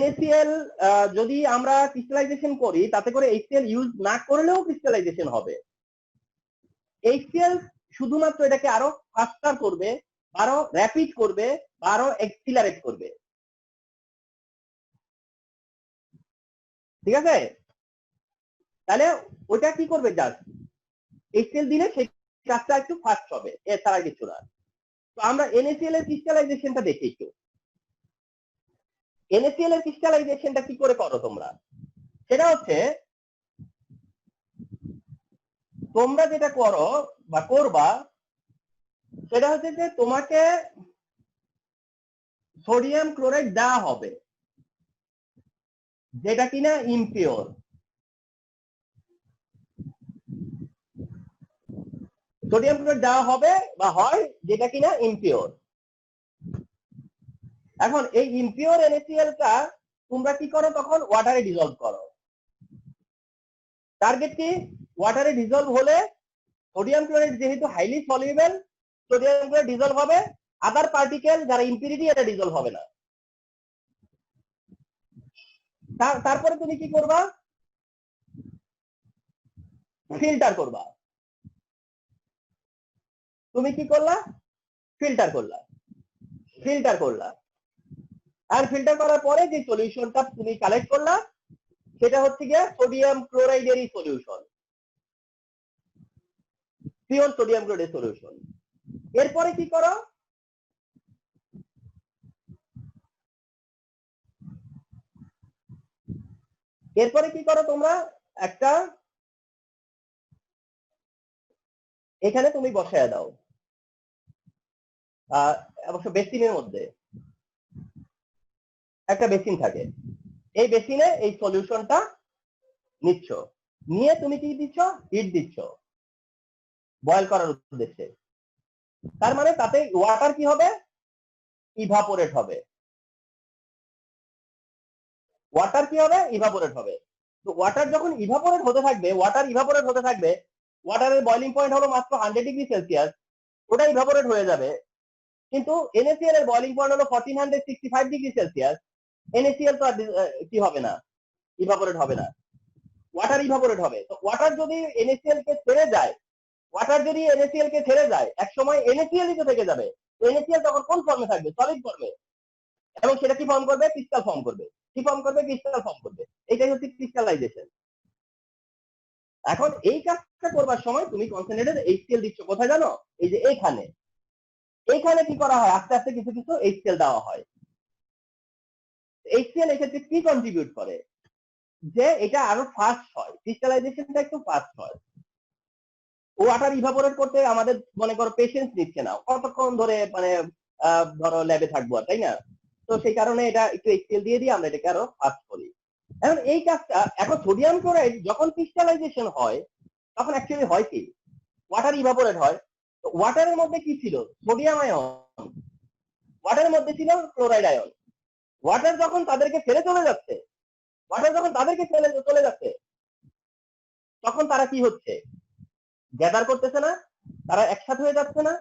S1: NaCl যদি আমরা ক্রিস্টালাইজেশন করি, তাতে করে HCl ইউজ না করলেও ক্রিস্টালাইজেশন হবে। HCl শুধুমাত্র এটাকে আরো ফাস্টার করবে, আরো র্যাপিড করবে, আরো এক্সিলারেট করবে। ঠিক আছে? তাহলে ওটা কি করবে? জাস্ট HCl দিলে সেই কাজটা একটু ফাস্ট হবে, এছাড়া কিছু না। তো আমরা NaCl এর ক্রিস্টালাইজেশনটা দেখি একটু। NaCl এর ক্রিস্টালাইজেশনটা কি করে করো তোমরা? সেটা হচ্ছে তোমরা যেটা করো বা করবা সেটা হচ্ছে যে তোমাকে সোডিয়াম ক্লোরাইড দেওয়া হবে যেটা কিনা ইমপিওর। সোডিয়াম ক্লোরাইড দেওয়া হবে বা হয় যেটা কিনা ইমপিওর। এখন এই ইমপিওর NaCl টা তোমরা কি করো? তখন ওয়াটারে ডিজলভ করো। টার্গেট কি? ওয়াটারে ডিজলভ হলে সোডিয়াম ক্লোরাইড যেহেতু highly soluble, sodium chloride dissolved হবে, আদার পার্টিকেল যারা ইম্পিউরিটি এটা ডিজলভ হবে না। তারপরে তুমি কি করবা? ফিল্টার করবা। তুমি কি করলা? ফিল্টার করলা। ফিল্টার করলা আর ফিল্টার করার পরে যে সলিউশনটা তুমি কালেক্ট করলা সেটা হচ্ছে গিয়ে সোডিয়াম ক্লোরাইডেরই সলিউশন, পিওর সোডিয়াম ক্লোরাইডের সলিউশন। এরপরে কি করো? এরপরে কি করো তোমরা? একটা এখানে তুমি বসায় দাও, অবশ্য বেসিনের মধ্যে একটা বেসিন থাকে, এই বেসিনে এই সলিউশনটা নিচ্ছ, নিয়ে তুমি কি দিচ্ছ? হিট দিচ্ছ বয়েল করার উদ্দেশ্যে। তার মানে তাতে ওয়াটার কি হবে? ইভাপোরেট হবে। ওয়াটার কি হবে? ইভাপোরেট হবে। তো ওয়াটার যখন ইভাপোরেট হতে থাকবে, ওয়াটারের বয়লিং পয়েন্ট হলো মাত্র 100°C, ওটা ইভাপোরেট হয়ে যাবে। কিন্তু NaCl এর বয়লিং পয়েন্ট হলো 1465°C। NaCl তো কি হবে না, ইভাপোরেট হবে না, ওয়াটার ইভাপোরেট হবে। তো ওয়াটার যদি NaCl কে ছেড়ে যায়, এক সময় NaCl তো থেকে যাবে। তো NaCl তখন কোন ফর্মে থাকবে? সলিড ফর্মে। এবং সেটা কি ফর্ম করবে? ক্রিস্টাল ফর্ম করবে। ক্রিস্টাল ফর্ম করবে। এটাই হচ্ছে ক্রিস্টালাইজেশন। এখন এই কাজটা করবার সময় তুমি কনসেন্ট্রেটেড HCl দিচ্ছ কোথায় জানো? এই যে এইখানে কি করা হয়? আস্তে আস্তে কিছু কিছু HCl দেওয়া হয়। HCl এক্ষেত্রে কি কন্ট্রিবিউট করে? যে এটা আরো ফাস্ট হয়, ক্রিস্টালাইজেশনটা একটু ফাস্ট হয়। ওয়াটার ইভাপোরেট করতে আমাদের মনে করো পেশেন্স নিচ্ছে না, কতক্ষণ ধরে মানে ধরো ল্যাবে থাকবো, তাই না? তো সেই কারণে এটা একটু HCl দিয়ে দিয়ে আমরা এটাকে আরো ফাস্ট করি। এখন এই কাজটা, এখন সোডিয়াম ক্লোরাইড যখন ক্রিস্টালাইজেশন হয় তখন অ্যাকচুয়ালি হয় কি? ওয়াটার ইভাপোরেট হয়। তো ওয়াটারের মধ্যে কি ছিল? Sodium ion. ওয়াটারের মধ্যে ছিল ক্লোরাইড আয়ন। ওয়াটার যখন তাদেরকে ফেলে চলে যাচ্ছে, তখন তারা কি হচ্ছে? গ্যাদার করতেছে না, তারা একসাথে হয়ে যাচ্ছে না,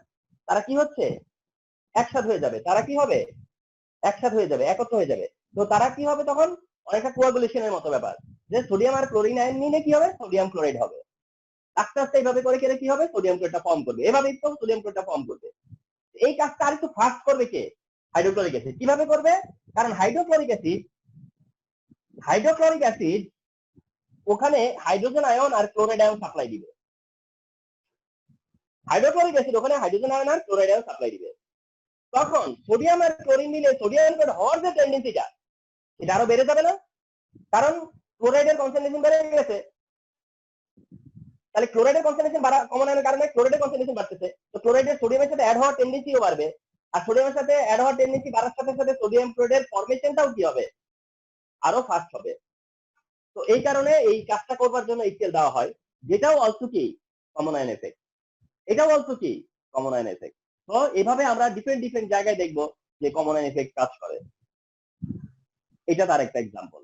S1: তারা কি হচ্ছে? একসাথে হয়ে যাবে। তারা কি হবে? একসাথে হয়ে যাবে, একত্র হয়ে যাবে। তো তারা কি হবে তখন? অনেকটা কোয়াগুলেশনের মতো ব্যাপার, যে সোডিয়াম আর ক্লোরিন আয়ন নিলে কি হবে? সোডিয়াম ক্লোরাইড হবে। আস্তে আস্তে এইভাবে করে কেটে কি হবে, সোডিয়াম ক্লোরাইডটা ফর্ম করবে, এভাবেই তো সোডিয়াম ক্লোরাইডটা ফর্ম করবে। এই কাজটা আরেকটু ফাস্ট করবে কে, হাইড্রোক্লোরিক অ্যাসিড। কিভাবে করবে, কারণ হাইড্রোক্লোরিক অ্যাসিড ওখানে হাইড্রোজেন আয়ন আর ক্লোরাইড আয়ন সাপ্লাই দিবে। হাইড্রোক্লোরিক অ্যাসিড ওখানে হাইড্রোজেন আয়ন আর ক্লোরাইড আয়ন সাপ্লাই দিবে। তখন সোডিয়াম আর ক্লোরিন মিলে সোডিয়াম ক্লোরাইড হওয়ার যে টেন্ডেন্সিটা সেটা আরো বেড়ে যাবে না, কারণ ক্লোরাইডের কনসেন্ট্রেশন বেড়ে গেছে। তাহলে ক্লোরাইডের কনসেন্ট্রেশন বাড়া, কমন আয়নের কারণে ক্লোরাইডের কনসেন্ট্রেশন বাড়তেছে, তো ক্লোরাইডের সোডিয়ামের সাথে অ্যাড হওয়ার টেন্ডেন্সিও বাড়বে, আর সোডিয়ামের সাথে অ্যাড হওয়ার টেন্ডেন্সি বাড়ার সাথে সাথে সোডিয়াম ক্লোরাইডের ফরমেশনটাও কি হবে, আরো ফাস্ট হবে। তো এই কারণে এই কাজটা করবার জন্য HCl দেওয়া হয়, যেটাও অলসো কি কমন আয়ন এফেক্ট, এটাও অলসো কি কমন আয়ন এফেক্ট। তো এভাবে আমরা ডিফারেন্ট জায়গায় দেখবো যে কমন আয়ন এফেক্ট কাজ করে। এটা তার একটা এক্সাম্পল।